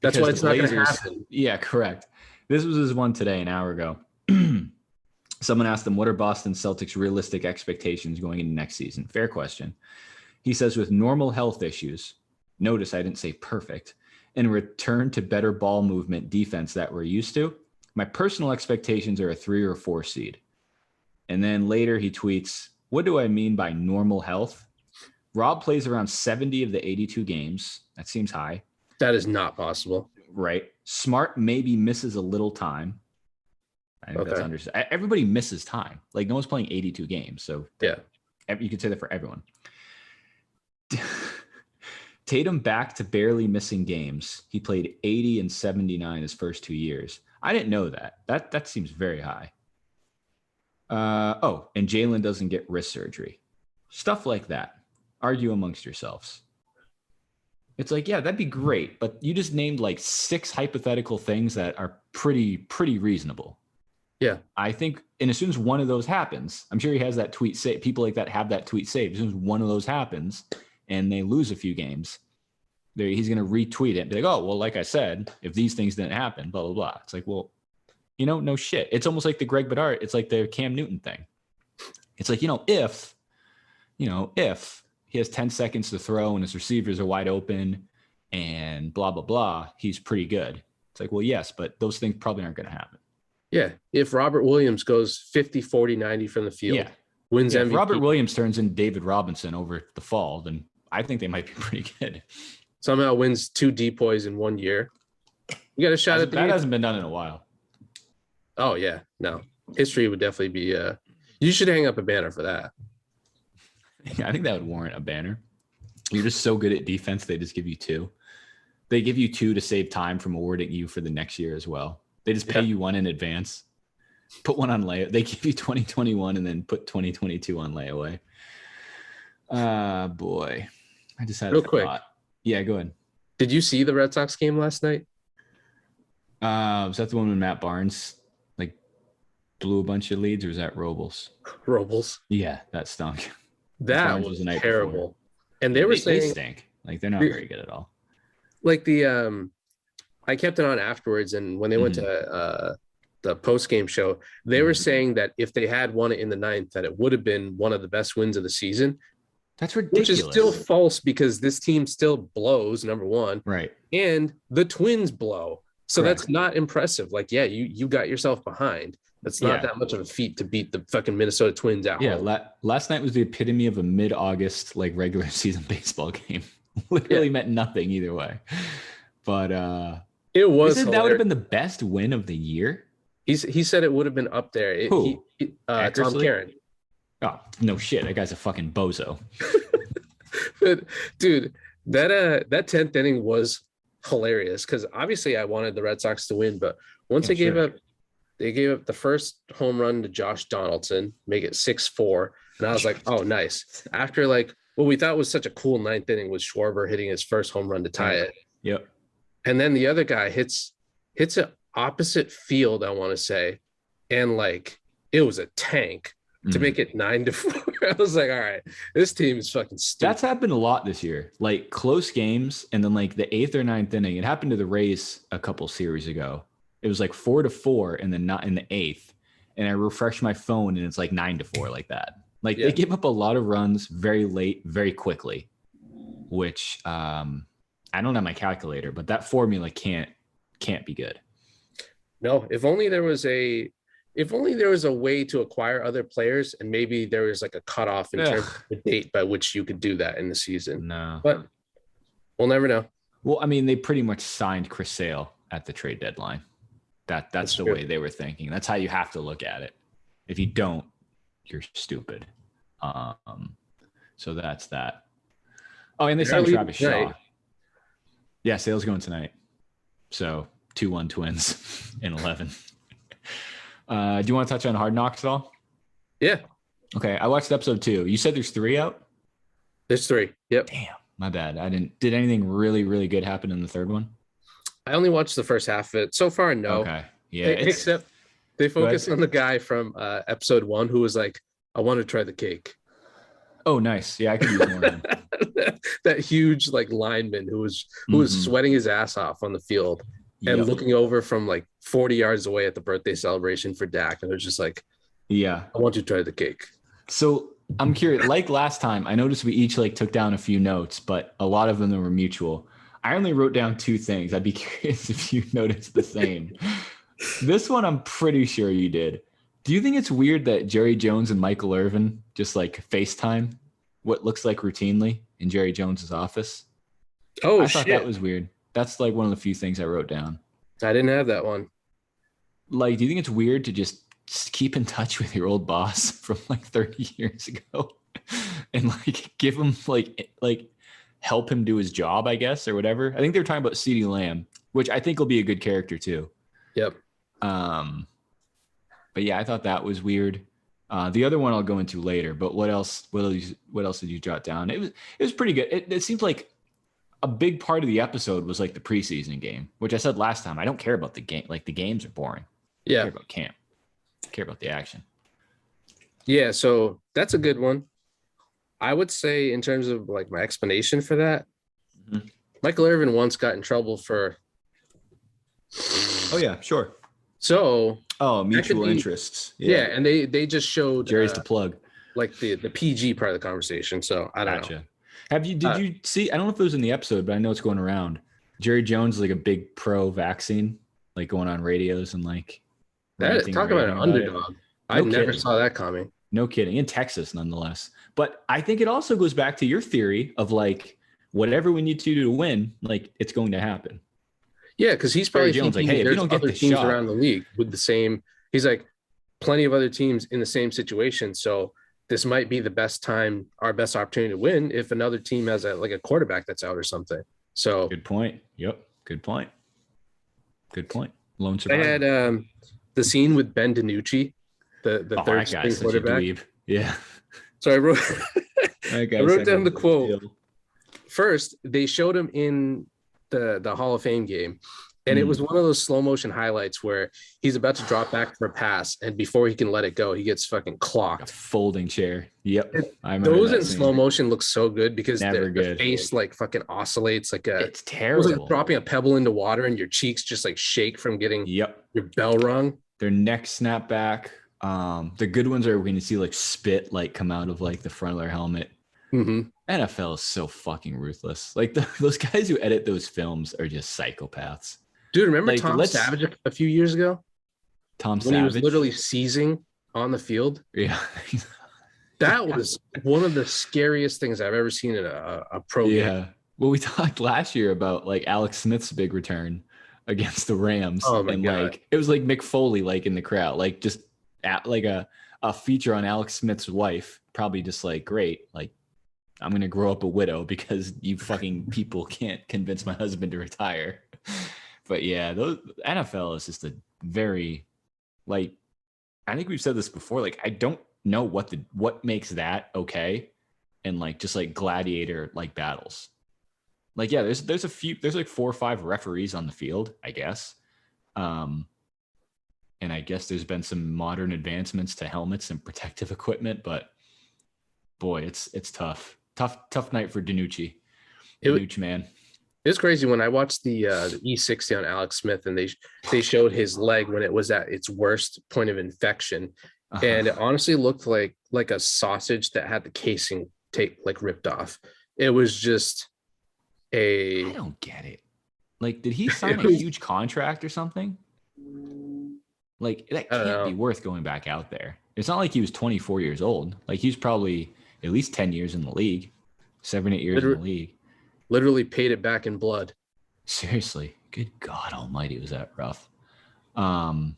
That's why it's not going to happen. Yeah, correct. This was his one today, an hour ago. Someone asked him, what are Boston Celtics' realistic expectations going into next season? Fair question. He says, with normal health issues, notice I didn't say perfect, and return to better ball movement defense that we're used to, my personal expectations are a 3 or 4 seed. And then later he tweets, what do I mean by normal health? Rob plays around 70 of the 82 games. That seems high. That is not possible. Right. Smart maybe misses a little time. I think that's understood. Everybody misses time. Like, no one's playing 82 games. So yeah, you could say that for everyone. Tatum back to barely missing games. He played 80 and 79 his first 2 years. I didn't know that. That seems very high. And Jalen doesn't get wrist surgery. Stuff like that. Argue amongst yourselves. It's like, yeah, that'd be great. But you just named like 6 hypothetical things that are pretty reasonable. Yeah. I think, and as soon as one of those happens, I'm sure he has that tweet saved. People like that have that tweet saved. As soon as one of those happens and they lose a few games, he's going to retweet it and be like, oh, well, like I said, if these things didn't happen, blah, blah, blah. It's like, well, no shit. It's almost like the Greg Bedard. It's like the Cam Newton thing. It's like, if he has 10 seconds to throw and his receivers are wide open and blah, blah, blah, he's pretty good. It's like, well, yes, but those things probably aren't going to happen. Yeah. If Robert Williams goes 50, 40, 90 from the field, wins MVP. If Robert Williams turns in David Robinson over the fall, then I think they might be pretty good. Somehow wins 2 depoys in 1 year. You got a shot at that hasn't been done in a while. Oh, yeah. No. History would definitely be you should hang up a banner for that. Yeah, I think that would warrant a banner. You're just so good at defense, they just give you 2. They give you 2 to save time from awarding you for the next year as well. They just pay you 1 in advance. Put 1 on layaway. They give you 2021 and then put 2022 on layaway. Boy. I just had real quick. Thought. Yeah, go ahead. Did you see the Red Sox game last night? Was that the one when Matt Barnes blew a bunch of leads, or was that Robles? Robles. Yeah, that stunk. That was terrible. Before. And they were saying they stink. Like, they're not very good at all. Like I kept it on afterwards, and when they went to the post-game show, they were saying that if they had won it in the 9th, that it would have been one of the best wins of the season. That's ridiculous. Which is still false because this team still blows, number one. Right. And the Twins blow. So Correct. That's not impressive. Like, yeah, you got yourself behind. It's not that much of a feat to beat the fucking Minnesota Twins at home. Last night was the epitome of a mid-August like regular season baseball game. Literally meant nothing either way. But it was that would have been the best win of the year. He said it would have been up there. Who? Tom Caron. Oh, no shit. That guy's a fucking bozo. But dude, that 10th inning was hilarious because obviously I wanted the Red Sox to win, but once they gave up the first home run to Josh Donaldson, make it 6-4, and I was like, oh, nice. After like what we thought was such a cool 9th inning was Schwarber hitting his first home run to tie it. Yep. And then the other guy hits an opposite field, I want to say, and like it was a tank to make it 9-4. I was like, all right, this team is fucking stupid. That's happened a lot this year, like close games, and then like the 8th or 9th inning. It happened to the Rays a couple series ago. It was like 4-4, and then not in the 8th. And I refreshed my phone, and it's like 9-4, like that. Like they give up a lot of runs very late, very quickly, which I don't have my calculator, but that formula can't be good. No, if only there was a way to acquire other players, and maybe there was like a cutoff in terms of the date by which you could do that in the season. No, but we'll never know. Well, I mean, they pretty much signed Chris Sale at the trade deadline. That's the way they were thinking. That's how you have to look at it. If you don't, you're stupid. So that's that. Oh, and they signed Travis Shaw. Yeah, Sale's going tonight. So 2-1 Twins in 11. Do you want to touch on Hard Knocks at all? Yeah. Okay, I watched episode 2. You said there's 3 out? There's 3. Yep. Damn, my bad. Did anything really, really good happen in the third one? I only watched the first half of it. So far, no. Okay. Yeah. Except they focus on the guy from episode 1 who was like, I want to try the cake. Oh, nice. Yeah, I could use more of him. That huge like lineman who was sweating his ass off on the field and looking over from like 40 yards away at the birthday celebration for Dak. And it was just like, I want to try the cake. So I'm curious, like last time, I noticed we each like took down a few notes, but a lot of them were mutual. I only wrote down 2 things. I'd be curious if you noticed the same. This one, I'm pretty sure you did. Do you think it's weird that Jerry Jones and Michael Irvin just like FaceTime what looks like routinely in Jerry Jones's office? Oh, I thought that was weird. That's like one of the few things I wrote down. I didn't have that one. Like, do you think it's weird to just keep in touch with your old boss from like 30 years ago and like give him like help him do his job, I guess, or whatever? I think they were talking about CeeDee Lamb, which I think will be a good character too. Yep. But yeah, I thought that was weird. The other one I'll go into later, but what else did you jot down? It was pretty good. It seems like a big part of the episode was like the preseason game, which I said last time. I don't care about the game. Like the games are boring. Yeah. I care about camp. I care about the action. Yeah. So that's a good one. I would say in terms of like my explanation for that, Michael Irvin once got in trouble for. Oh yeah, sure. So mutual interests. Yeah, and they just showed Jerry's to plug like the PG part of the conversation. So I don't know. Did you see? I don't know if it was in the episode, but I know it's going around. Jerry Jones is like a big pro vaccine, like going on radios and like that. Talk about an underdog. I never saw that coming. No kidding. In Texas, nonetheless. But I think it also goes back to your theory of like whatever we need to do to win, like it's going to happen. Yeah, because he's probably thinking like, hey, if you don't get other teams around the league with the same. He's like, plenty of other teams in the same situation. So this might be the best time, our best opportunity to win if another team has a quarterback that's out or something. So good point. Yep. Good point. Lone survivor. I had the scene with Ben DiNucci, the third string quarterback. Yeah. So I wrote down the quote. First, they showed him in the Hall of Fame game. And it was one of those slow motion highlights where he's about to drop back for a pass, and before he can let it go, he gets fucking clocked. A folding chair. Yep. Those in slow motion look so good because the face like fucking oscillates it's terrible. It was like dropping a pebble into water and your cheeks just like shake from getting your bell rung. Their neck snap back. The good ones are when you see like spit like come out of like the front of their helmet. NFL is so fucking ruthless. Like those guys who edit those films are just psychopaths. Dude, remember Tom Savage a few years ago? Tom when he was Savage. literally seizing on the field. Yeah. That was one of the scariest things I've ever seen in a pro game. Yeah. Well, we talked last year about like Alex Smith's big return against the Rams. Oh my and God. like it was like Mick Foley like in the crowd, like just at like a feature on Alex Smith's wife, probably just like, great, like I'm gonna grow up a widow because you fucking people can't convince my husband to retire. But yeah, those NFL is just a very, like, I think we've said this before, like I don't know what makes that okay, and like just like gladiator like battles. Like, yeah, there's like 4 or 5 referees on the field, I guess. And I guess there's been some modern advancements to helmets and protective equipment, but boy, it's tough. Tough night for DiNucci. DiNucci, man. It was crazy when I watched the E60 on Alex Smith, and they showed his leg when it was at its worst point of infection. And it honestly looked like a sausage that had the casing ripped off. It was just I don't get it. Like, did he sign a huge contract or something? Like, that can't be worth going back out there. It's not like he was 24 years old. Like, he's probably at least 10 years in the league, 7, 8 years in the league. Literally paid it back in blood. Seriously. Good God almighty, was that rough. But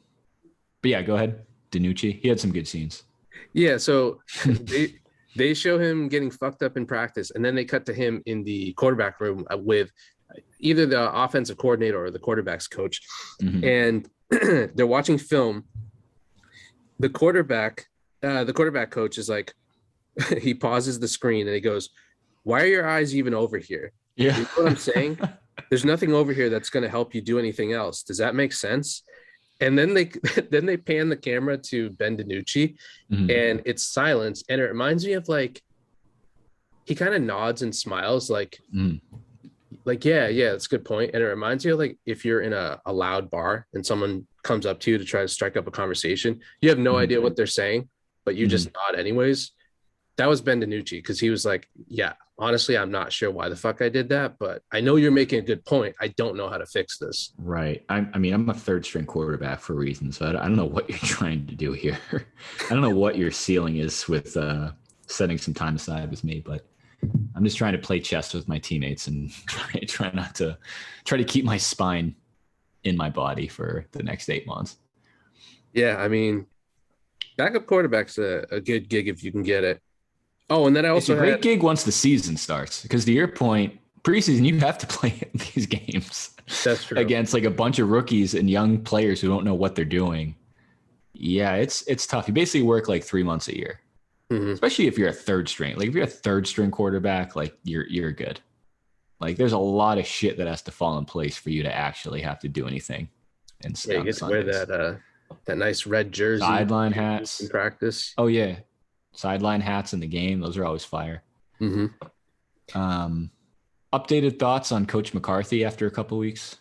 yeah, go ahead. DiNucci, he had some good scenes. Yeah, so they show him getting fucked up in practice, and then they cut to him in the quarterback room with either the offensive coordinator or the quarterback's coach. Mm-hmm. And they're watching film. The quarterback coach is like, he pauses the screen and he goes, "Why are your eyes even over here?" Yeah. You know what I'm saying? There's nothing over here that's going to help you do anything else. Does that make sense? And then they pan the camera to Ben DiNucci, mm-hmm. and it's silence. And it reminds me of like, he kind of nods and smiles like, yeah, that's a good point. And it reminds you of like, if you're in a loud bar and someone comes up to you to try to strike up a conversation, you have no idea what they're saying, but you just nod anyways. That was Ben DiNucci, because he was like, yeah, honestly, I'm not sure why the fuck I did that, but I know you're making a good point. I don't know how to fix this. Right. I mean, I'm a third string quarterback for a reason, so I don't know what you're trying to do here. I don't know what your ceiling is with setting some time aside with me, but I'm just trying to play chess with my teammates and try to keep my spine in my body for the next 8 months. Yeah, I mean, backup quarterback's a good gig if you can get it. Oh, and then I also it's a great gig once the season starts, because to your point, preseason you have to play these games. That's true. Against like a bunch of rookies and young players who don't know what they're doing. Yeah, it's tough. You basically work like 3 months a year, especially if you're a third string. Like if you're a third string quarterback, like you're good. Like there's a lot of shit that has to fall in place for you to actually have to do anything. And yeah, you get to wear that nice red jersey, sideline hats in practice. Oh yeah. Sideline hats in the game. Those are always fire. Updated thoughts on Coach McCarthy after a couple of weeks?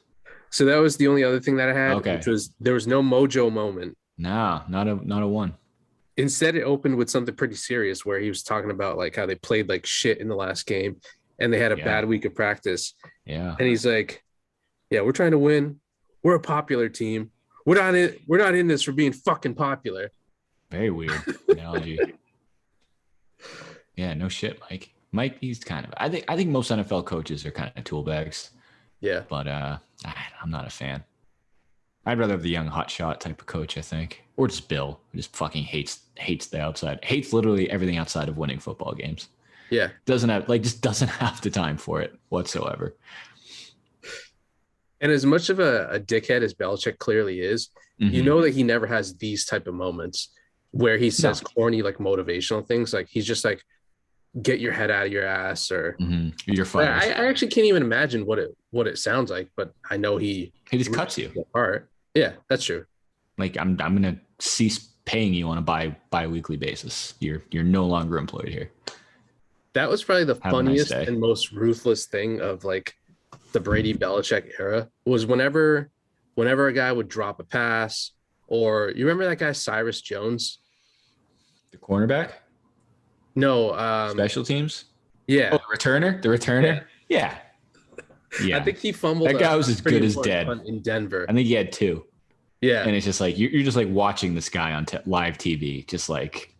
So that was the only other thing that I had, okay. Which was there was no mojo moment. No, not a one. Instead, it opened with something pretty serious where he was talking about like how they played like shit in the last game and they had a bad week of practice. Yeah. And he's like, yeah, we're trying to win. We're a popular team. We're not in this for being fucking popular. Very weird analogy. Yeah, no shit, Mike. Mike, he's kind of. I think most NFL coaches are kind of tool bags. Yeah, but I'm not a fan. I'd rather have the young hotshot type of coach, I think, or just Bill, who just fucking hates the outside, hates literally everything outside of winning football games. Yeah, doesn't have the time for it whatsoever. And as much of a dickhead as Belichick clearly is, you know that he never has these type of moments where he says corny like motivational things. Like he's just like, get your head out of your ass, or you're fired. I actually can't even imagine what it sounds like, but I know he just cuts you apart. Yeah, that's true. Like I'm gonna cease paying you on a bi-weekly basis. You're no longer employed here. That was probably the funniest and most ruthless thing of like the Brady Belichick era was whenever a guy would drop a pass, or you remember that guy Cyrus Jones, the cornerback. No, special teams. Yeah. Oh, the returner. Yeah. I think he fumbled. That guy was as good as dead in Denver. I think he had 2. Yeah. And it's just like you're just like watching this guy on live TV, just like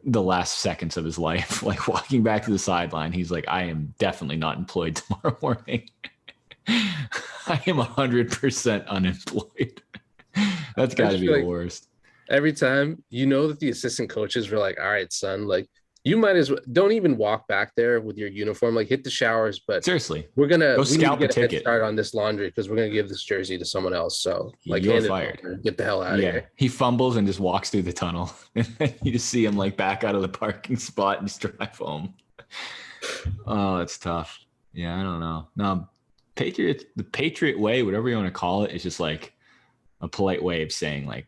the last seconds of his life, like walking back to the sideline. He's like, I am definitely not employed tomorrow morning. I am 100% unemployed. That's got to be the worst. Every time, you know, that the assistant coaches were like, all right, son, like, you might as well don't even walk back there with your uniform, like hit the showers. But seriously, we need to scalp a get a head ticket. start on this laundry because we're gonna give this jersey to someone else. So like, you're fired. Get the hell out of here. He fumbles and just walks through the tunnel, and then you just see him like back out of the parking spot and just drive home. Oh, it's tough. Yeah, I don't know. No, Patriots, the Patriot way, whatever you want to call it, is just like a polite way of saying like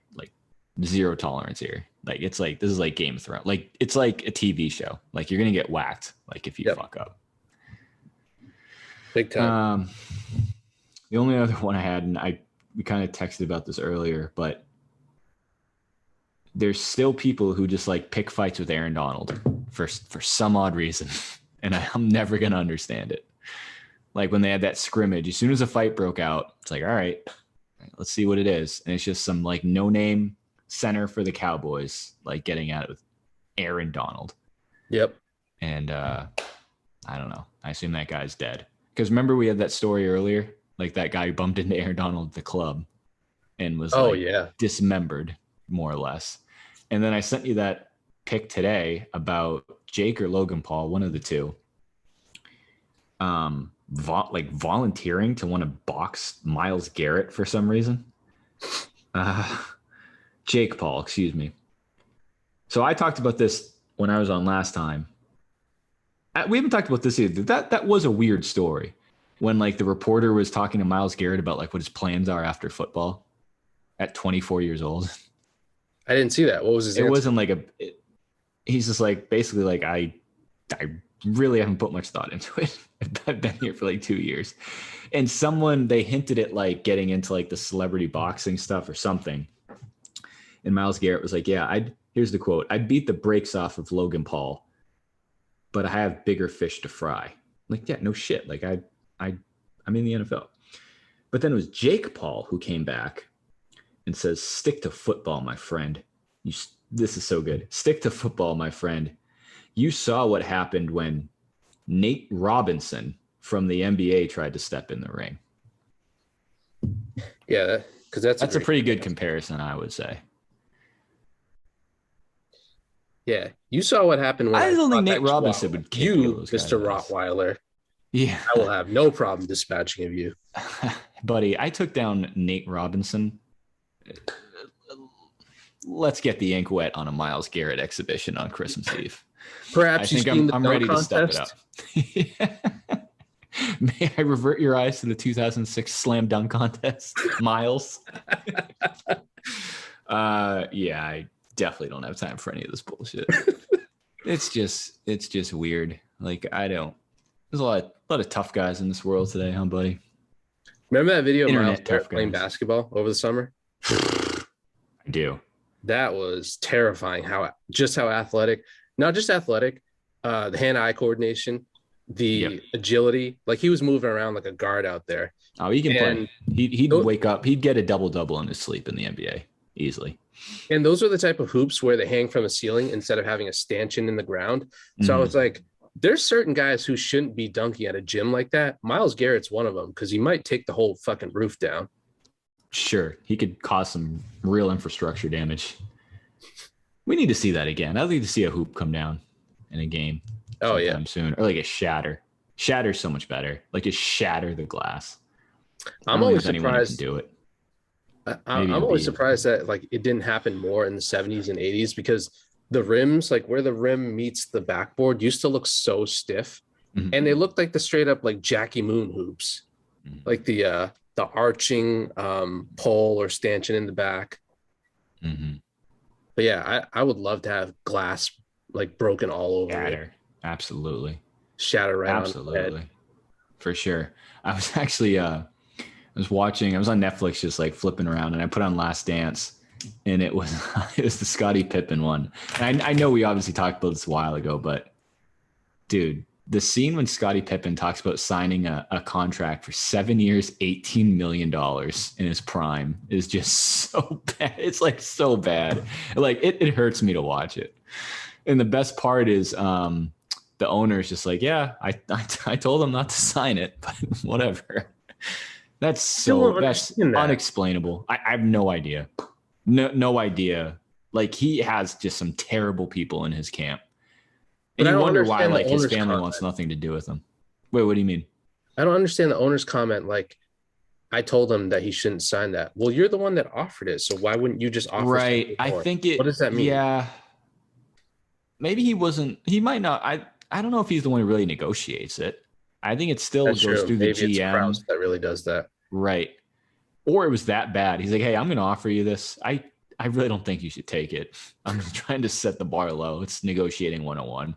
zero tolerance here. Like, it's like, this is like Game of Thrones. Like, it's like a TV show. Like, you're going to get whacked. Like, if you fuck up. Big time. The only other one I had, and we kind of texted about this earlier, but there's still people who just like pick fights with Aaron Donald for some odd reason. And I'm never going to understand it. Like, when they had that scrimmage, as soon as a fight broke out, it's like, all right, let's see what it is. And it's just some like no-name center for the Cowboys, like getting at it with Aaron Donald. Yep. And I don't know. I assume that guy's dead. Because remember we had that story earlier, like that guy who bumped into Aaron Donald at the club and was dismembered, more or less. And then I sent you that pic today about Jake or Logan Paul, one of the two, volunteering to want to box Myles Garrett for some reason. Jake Paul, excuse me. So I talked about this when I was on last time. We haven't talked about this either. That was a weird story when like the reporter was talking to Myles Garrett about like what his plans are after football at 24 years old. I didn't see that. What was his answer? It wasn't like he's just like, basically like, I really haven't put much thought into it. I've been here for like 2 years. And they hinted at like getting into like the celebrity boxing stuff or something. And Myles Garrett was like, yeah, here's the quote. I'd beat the brakes off of Logan Paul, but I have bigger fish to fry. I'm like, yeah, no shit. Like I'm in the NFL. But then it was Jake Paul who came back and says, stick to football, my friend. This is so good. Stick to football, my friend. You saw what happened when Nate Robinson from the NBA tried to step in the ring. Yeah, because that's a pretty good comparison, I would say. Yeah, you saw what happened when I don't think Nate Robinson would kick you, Mr. Rottweiler. Yeah, I will have no problem dispatching of you, buddy. I took down Nate Robinson. Let's get the ink wet on a Myles Garrett exhibition on Christmas Eve. Perhaps I'm ready to step it up. May I revert your eyes to the 2006 slam dunk contest, Miles? Yeah, I definitely don't have time for any of this bullshit. It's just weird. Like, there's a lot of tough guys in this world today, huh, buddy? Remember that video of Myles Garrett playing basketball over the summer? I do. That was terrifying. How athletic, not just athletic, the hand-eye coordination, the agility. Like, he was moving around like a guard out there. Oh, he can play. He'd wake up. He'd get a double-double in his sleep in the NBA easily. And those are the type of hoops where they hang from the ceiling instead of having a stanchion in the ground. So I was like, there's certain guys who shouldn't be dunking at a gym like that. Myles Garrett's one of them because he might take the whole fucking roof down. Sure, he could cause some real infrastructure damage. We need to see that again. I'd like to see a hoop come down in a game. Oh yeah, soon, or like a shatter. Shatter's so much better. Like, just shatter the glass. I'm always surprised. Can do it. I'm always surprised that like it didn't happen more in the 70s and 80s because the rims, like where the rim meets the backboard, used to look so stiff, and they looked like the straight up like Jackie Moon hoops, like the arching pole or stanchion in the back. But yeah, I would love to have glass like broken all over. Shatter, absolutely. Shatter around. Absolutely, for sure. I was actually I was on Netflix just like flipping around, and I put on Last Dance, and it was the Scottie Pippen one. And I know we obviously talked about this a while ago, but dude, the scene when Scottie Pippen talks about signing a contract for 7 years, $18 million in his prime is just so bad. It's like so bad. Like it hurts me to watch it. And the best part is the owner's just like, yeah, I told him not to sign it, but whatever. That's unexplainable. I have no idea. No idea. Like he has just some terrible people in his camp. And you wonder why, like, his family wants nothing to do with him. Wait, what do you mean? I don't understand the owner's comment. Like, I told him that he shouldn't sign that. Well, you're the one that offered it, so why wouldn't you just offer? Right. I think it. What does that mean? Yeah. Maybe he wasn't. He might not. I don't know if he's the one who really negotiates it. I think it still goes through the GM. It's Trout that really does that. Right. Or it was that bad. He's like, hey, I'm going to offer you this. I really don't think you should take it. I'm just trying to set the bar low. It's negotiating 101.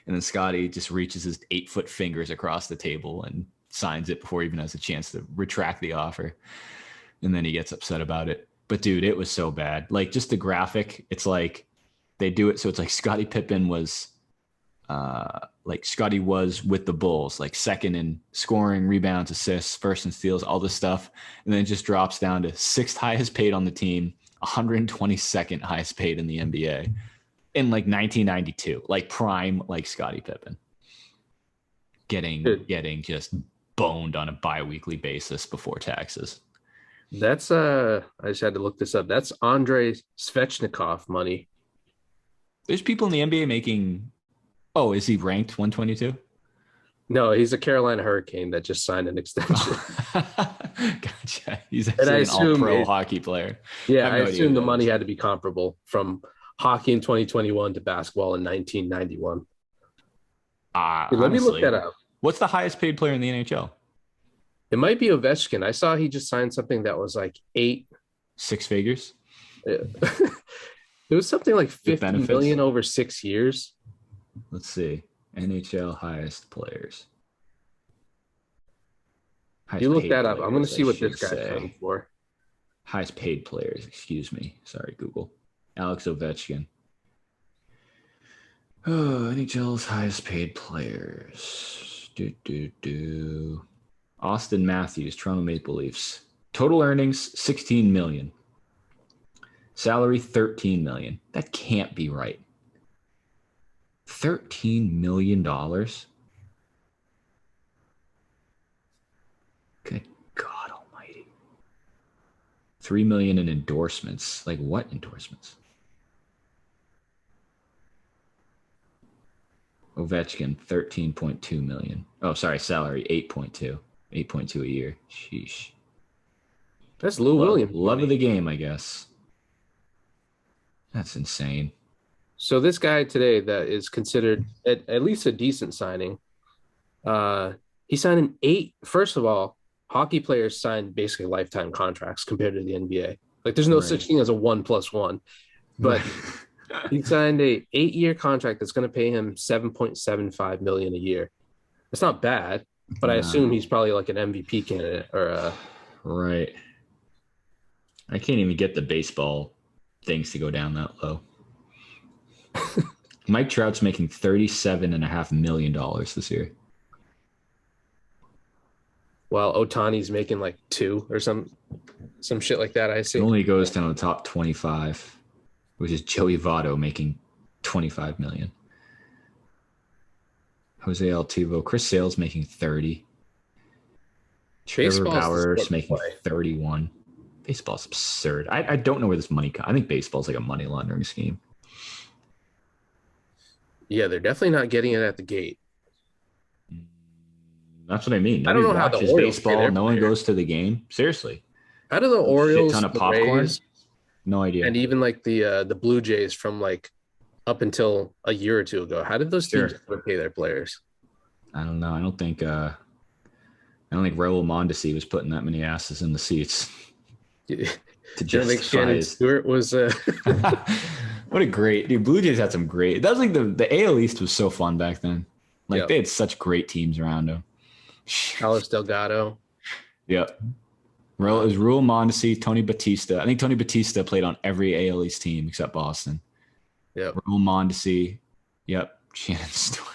And then Scotty just reaches his 8-foot fingers across the table and signs it before he even has a chance to retract the offer. And then he gets upset about it. But dude, it was so bad. Like just the graphic, it's like they do it. So it's like Scottie Pippen was Scotty was with the Bulls, like second in scoring, rebounds, assists, first in steals, all this stuff. And then it just drops down to 6th highest paid on the team, 122nd highest paid in the NBA. In like 1992, like prime, like Scottie Pippen, getting just boned on a bi-weekly basis before taxes. That's I just had to look this up. That's Andrei Svechnikov money. There's people in the NBA making. Oh, is he ranked 122? No, he's a Carolina Hurricane that just signed an extension. Gotcha. He's actually an all-pro hockey player. Yeah, I assume the money had to be comparable from hockey in 2021 to basketball in 1991. Let me look that up. What's the highest paid player in the NHL? It might be Ovechkin. I saw he just signed something that was like 6 figures. Yeah. It was something like 50 million over 6 years. Let's see. NHL highest players. You look that up. I'm going to see what this guy's coming for. Highest paid players. Excuse me. Sorry, Google. Alex Ovechkin. Oh, NHL's highest paid players. Austin Matthews, Toronto Maple Leafs. Total earnings, $16 million. Salary, $13 million. That can't be right. $13 million? Good God almighty. $3 million in endorsements. Like what endorsements? Ovechkin, $13.2 million. Oh, sorry, salary, 8.2. 8.2 a year. Sheesh. That's Lou Williams. Love of the game, I guess. That's insane. So this guy today that is considered at least a decent signing, he signed an 8. First of all, hockey players sign basically lifetime contracts compared to the NBA. Like there's no such thing as a 1+1. But he signed a 8-year contract that's going to pay him $7.75 million a year. It's not bad, but I assume he's probably like an MVP candidate or right. I can't even get the baseball things to go down that low. Mike Trout's making $37.5 million this year. While Ohtani's making like 2 or some shit like that, I assume. It only goes down to the top 25, which is Joey Votto making $25 million. Jose Altuve, Chris Sale's making 30. Trevor Bauer's making 31. Baseball's absurd. I don't know where this money comes. I think baseball's like a money laundering scheme. Yeah, they're definitely not getting it at the gate. That's what I mean. I don't know how the Orioles baseball. No one goes to the game. Seriously. How do the Orioles, ton of popcorn? Rays, no idea. And even like the Blue Jays from like up until a year or two ago, how did those teams pay their players? I don't know. I don't think Raul Mondesi was putting that many asses in the seats. To think Shannon Stewart was what a great dude. Blue Jays had some great. That was like the AL East was so fun back then. Like they had such great teams around them. Carlos Delgado. Yep. It was Raul Mondesi, Tony Batista. I think Tony Batista played on every AL East team except Boston. Yep. Raul Mondesi. Yep. Shannon Stewart.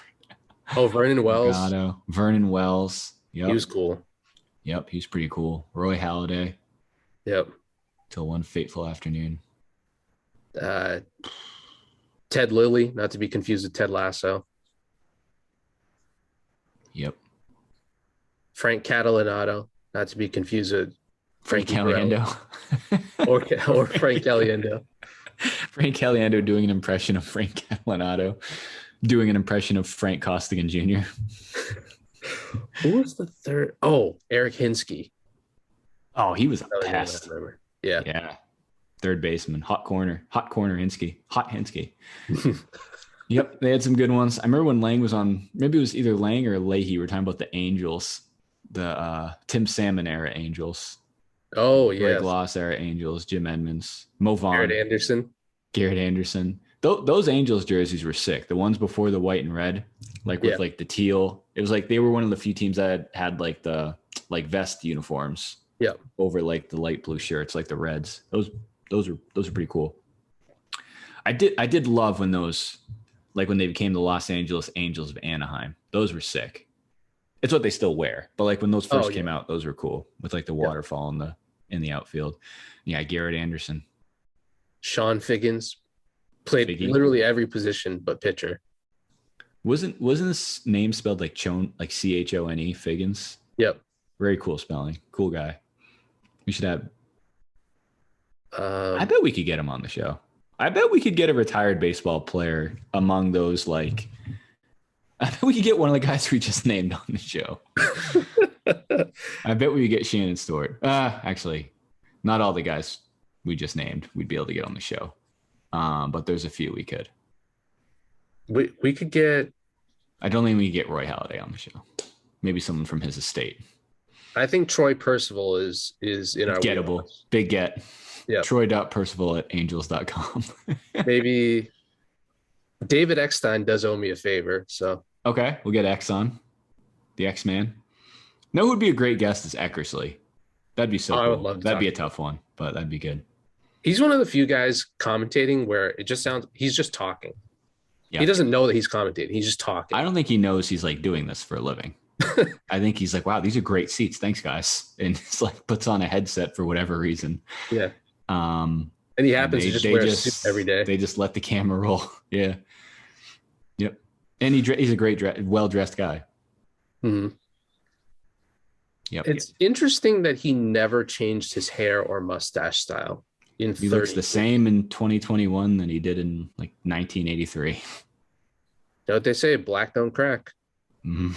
Oh, Vernon Wells. Morgado, Vernon Wells. He Yep. was cool. Yep. He's pretty cool. Roy Halladay. Yep. Till one fateful afternoon. Uh, Ted Lilly, not to be confused with Ted Lasso. Yep. Frank Catalanato, not to be confused with Frank Frankie Caliendo. or Frank Caliendo. Frank Caliendo doing an impression of Frank Catalanato, doing an impression of Frank Costigan Jr. Who was the third? Oh, Eric Hinsky. Oh, he was a pest. Yeah. Yeah. Third baseman, hot corner Hinsky, hot Hinsky. Yep, they had some good ones. I remember when Lang was on, maybe it was either Lang or Leahy. We're talking about the Angels, the Tim Salmon era Angels. Oh, yeah. Greg Loss era Angels, Jim Edmonds, Mo Vaughn. Garrett Anderson. Those Angels jerseys were sick. The ones before the white and red, like with like the teal. It was like they were one of the few teams that had like the like vest uniforms. Yeah. Over like the light blue shirts, like the Reds. Those are pretty cool. I did love when those, like when they became the Los Angeles Angels of Anaheim. Those were sick. It's what they still wear, but like when those first came out, those were cool with like the waterfall in the outfield. Yeah, Garrett Anderson, Sean Figgins played literally every position but pitcher. Wasn't his name spelled like Chone, like Chone Figgins? Yep. Very cool spelling. Cool guy. We should have. I bet we could get him on the show. I bet we could get a retired baseball player among those. Like, I bet we could get one of the guys we just named on the show. I bet we could get Shannon Stewart. Actually, not all the guys we just named we'd be able to get on the show. But there's a few we could. We could get. I don't think we could get Roy Halladay on the show. Maybe someone from his estate. I think Troy Percival is in our gettable. Wheelhouse. Big get. Yeah. Troy.percival@angels.com. Maybe David Eckstein does owe me a favor. So okay, we'll get X on. The X-Man. No, who would be a great guest is Eckersley. That'd be so cool. I would love to. That'd be a tough one, but that'd be good. He's one of the few guys commentating where it just sounds he's just talking. Yeah. He doesn't know that he's commentating. He's just talking. I don't think he knows he's like doing this for a living. I think he's like, wow, these are great seats. Thanks, guys. And he's like puts on a headset for whatever reason. Yeah. And he happens to just wear a suit every day. They just let the camera roll. Yeah. Yep. And he's a great, well-dressed guy. Mm-hmm. Yep. It's interesting that he never changed his hair or mustache style. He looks the same in 2021 than he did in like 1983. You know what they say? Black don't crack. Mm-hmm.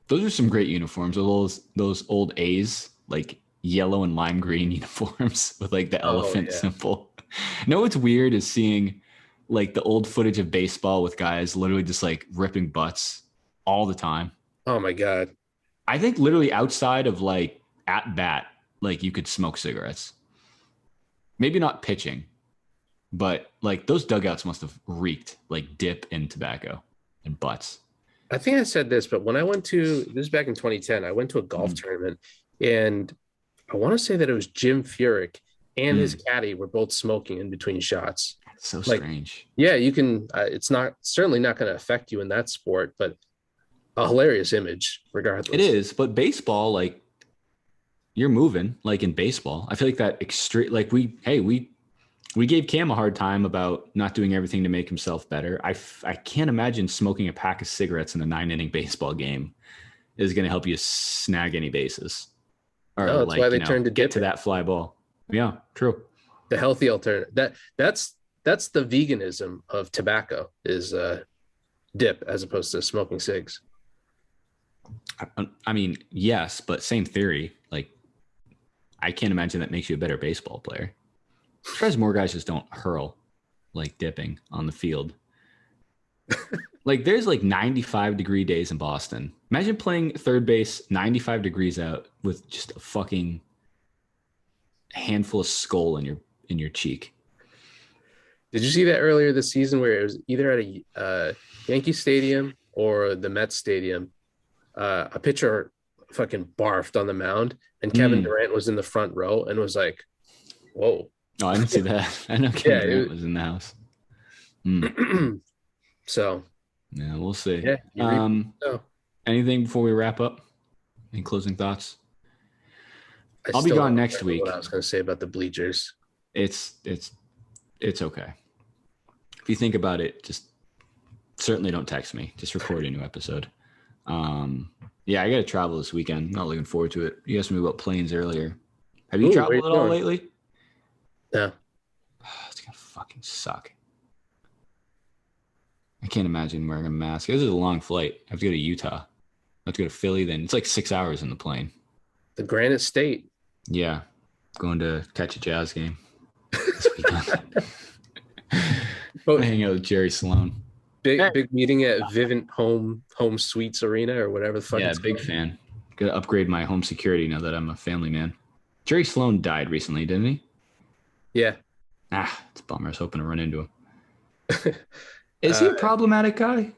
Those are some great uniforms. Those old A's, like yellow and lime green uniforms with like the elephant symbol. You know what's weird is seeing like the old footage of baseball with guys literally just like ripping butts all the time. Oh my God. I think literally outside of like at bat, like you could smoke cigarettes. Maybe not pitching, but like those dugouts must have reeked like dip and tobacco and butts. I think I said this, but when I went to, this is back in 2010, I went to a golf tournament and I want to say that it was Jim Furyk and his caddy were both smoking in between shots. That's so strange. Yeah, you can, it's certainly not going to affect you in that sport, but a hilarious image regardless. It is, but baseball, like you're moving like in baseball. I feel like that extreme, like we gave Cam a hard time about not doing everything to make himself better. I can't imagine smoking a pack of cigarettes in a 9-inning baseball game is going to help you snag any bases. Or that's why they turned to get to that fly ball. Yeah, true. The healthy alternative. That's the veganism of tobacco is dip as opposed to smoking cigs. I mean, yes, but same theory. Like, I can't imagine that makes you a better baseball player. I'm surprised more guys just don't hurl like dipping on the field. Like there's like 95-degree days in Boston. Imagine playing third base 95 degrees out with just a fucking handful of skull in your cheek. Did you see that earlier this season where it was either at a Yankee Stadium or the Mets Stadium? A pitcher fucking barfed on the mound and Kevin Durant was in the front row and was like, whoa. Oh, I didn't see that. I know Kevin Durant was in the house. So Yeah, we'll see. Yeah, anything before we wrap up? Any closing thoughts? I'll be still gone don't next remember week. what I was going to say about the bleachers. It's okay. If you think about it, just certainly don't text me. Just record a new episode. Yeah, I got to travel this weekend. Not looking forward to it. You asked me about planes earlier. Have you traveled at all lately? No. It's gonna fucking suck. I can't imagine wearing a mask. This is a long flight. I have to go to Utah. I have to go to Philly. Then it's like 6 hours in the plane. The Granite State. Yeah, going to catch a Jazz game this weekend. Hang out with Jerry Sloan. Big meeting at Vivint Home Suites Arena or whatever the fuck. Yeah, big fan. Got to upgrade my home security now that I'm a family man. Jerry Sloan died recently, didn't he? Yeah. It's a bummer. I was hoping to run into him. Is he a problematic guy?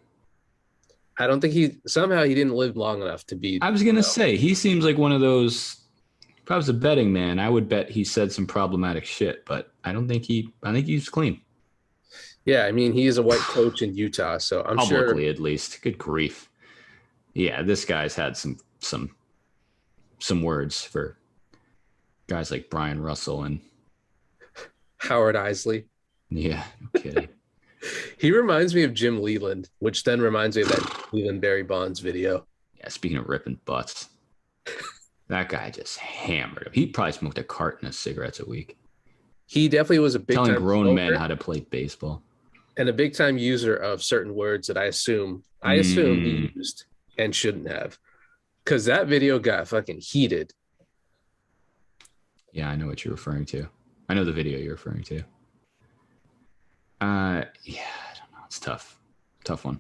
I don't think he didn't live long enough to be. I was going to say, he seems like one of those, if I was a betting man, I would bet he said some problematic shit, but I think he's clean. Yeah, I mean, he is a white coach in Utah, so I'm sure. Publicly, at least. Good grief. Yeah, this guy's had some words for guys like Brian Russell and Howard Isley. Yeah, no kidding. He reminds me of Jim Leland, which then reminds me of that Leland Barry Bonds video. Yeah, speaking of ripping butts, that guy just hammered him. He probably smoked a carton of cigarettes a week. He definitely was a big telling time grown smoker. Men how to play baseball. And a big time user of certain words that I assume he used and shouldn't have. Because that video got fucking heated. Yeah, I know what you're referring to. I know the video you're referring to. Yeah, I don't know. It's tough. Tough one.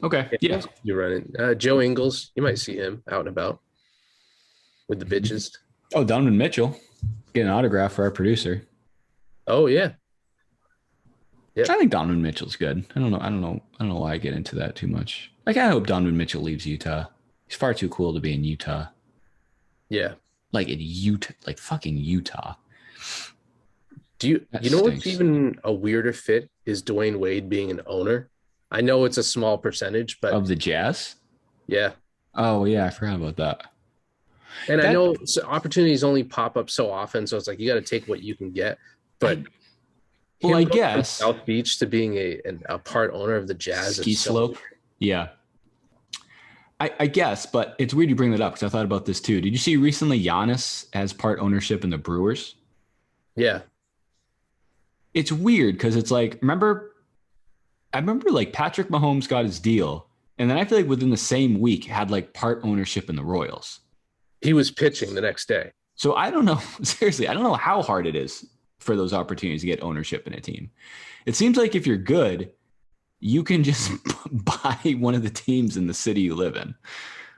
Okay. Yeah. You're running. Joe Ingles, you might see him out and about with the bitches. Oh, Donovan Mitchell. Get an autograph for our producer. Oh, yeah. Yep. I think Donovan Mitchell's good. I don't know why I get into that too much. Like, I hope Donovan Mitchell leaves Utah. He's far too cool to be in Utah. Yeah. Like in Utah, like fucking Utah. You know what's even a weirder fit is Dwayne Wade being an owner? I know it's a small percentage, but of the Jazz? Yeah. Oh, yeah, I forgot about that. And I know opportunities only pop up so often, so it's like you got to take what you can get. But I guess South Beach to being a part owner of the Jazz ski slope. Yeah. I guess, but it's weird you bring that up because I thought about this too. Did you see recently Giannis has part ownership in the Brewers? Yeah. It's weird because it's like, I remember like Patrick Mahomes got his deal, and then I feel like within the same week had like part ownership in the Royals. He was pitching the next day. So I don't know. Seriously, I don't know how hard it is for those opportunities to get ownership in a team. It seems like if you're good, you can just buy one of the teams in the city you live in,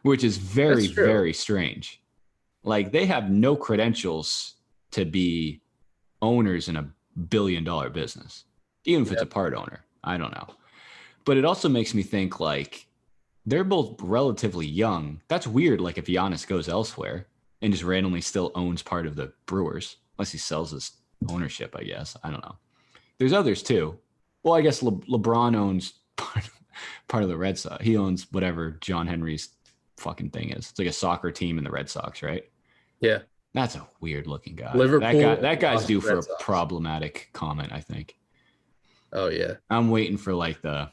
which is very, very strange. Like, they have no credentials to be owners in a billion-dollar business, even if it's a part owner. I don't know. But it also makes me think, like, they're both relatively young. That's weird, like, if Giannis goes elsewhere and just randomly still owns part of the Brewers, unless he sells his ownership, I guess. I don't know. There's others, too. Well, I guess LeBron owns part of the Red Sox. He owns whatever John Henry's fucking thing is. It's like a soccer team in the Red Sox, right? Yeah. That's a weird looking guy. Liverpool. That guy's due for a problematic comment, I think. Oh, yeah. I'm waiting for like the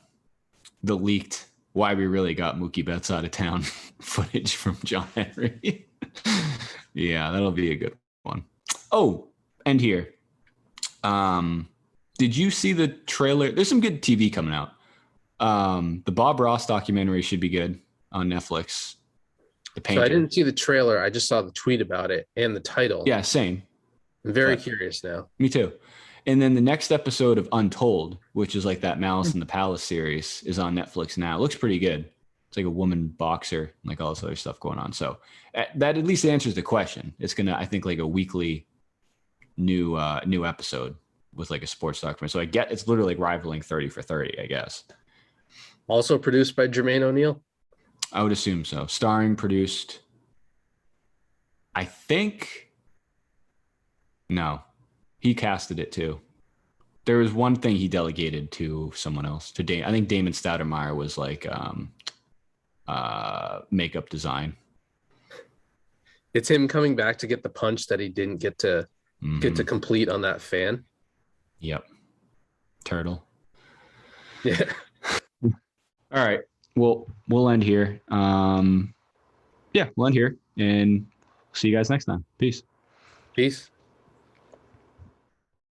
leaked why we really got Mookie Betts out of town footage from John Henry. Yeah, that'll be a good one. Oh, and here. Did you see the trailer? There's some good TV coming out. The Bob Ross documentary should be good on Netflix. The Painter. So I didn't see the trailer. I just saw the tweet about it and the title. Yeah, same. I'm very curious now. Me too. And then the next episode of Untold, which is like that Malice in the Palace series, is on Netflix now. It looks pretty good. It's like a woman boxer, like all this other stuff going on. So that at least answers the question. It's gonna, I think, like a weekly new episode with like a sports documentary. So I get it's literally like rivaling 30 for 30, I guess. Also produced by Jermaine O'Neal? I would assume so. Starring, produced. I think. No, he casted it too. there was one thing he delegated to someone else. I think Damon Stoudemire was like makeup design. It's him coming back to get the punch that he didn't get to complete on that fan. Yep. Turtle. Yeah. All right. Well, we'll end here. We'll end here and see you guys next time. Peace. Peace.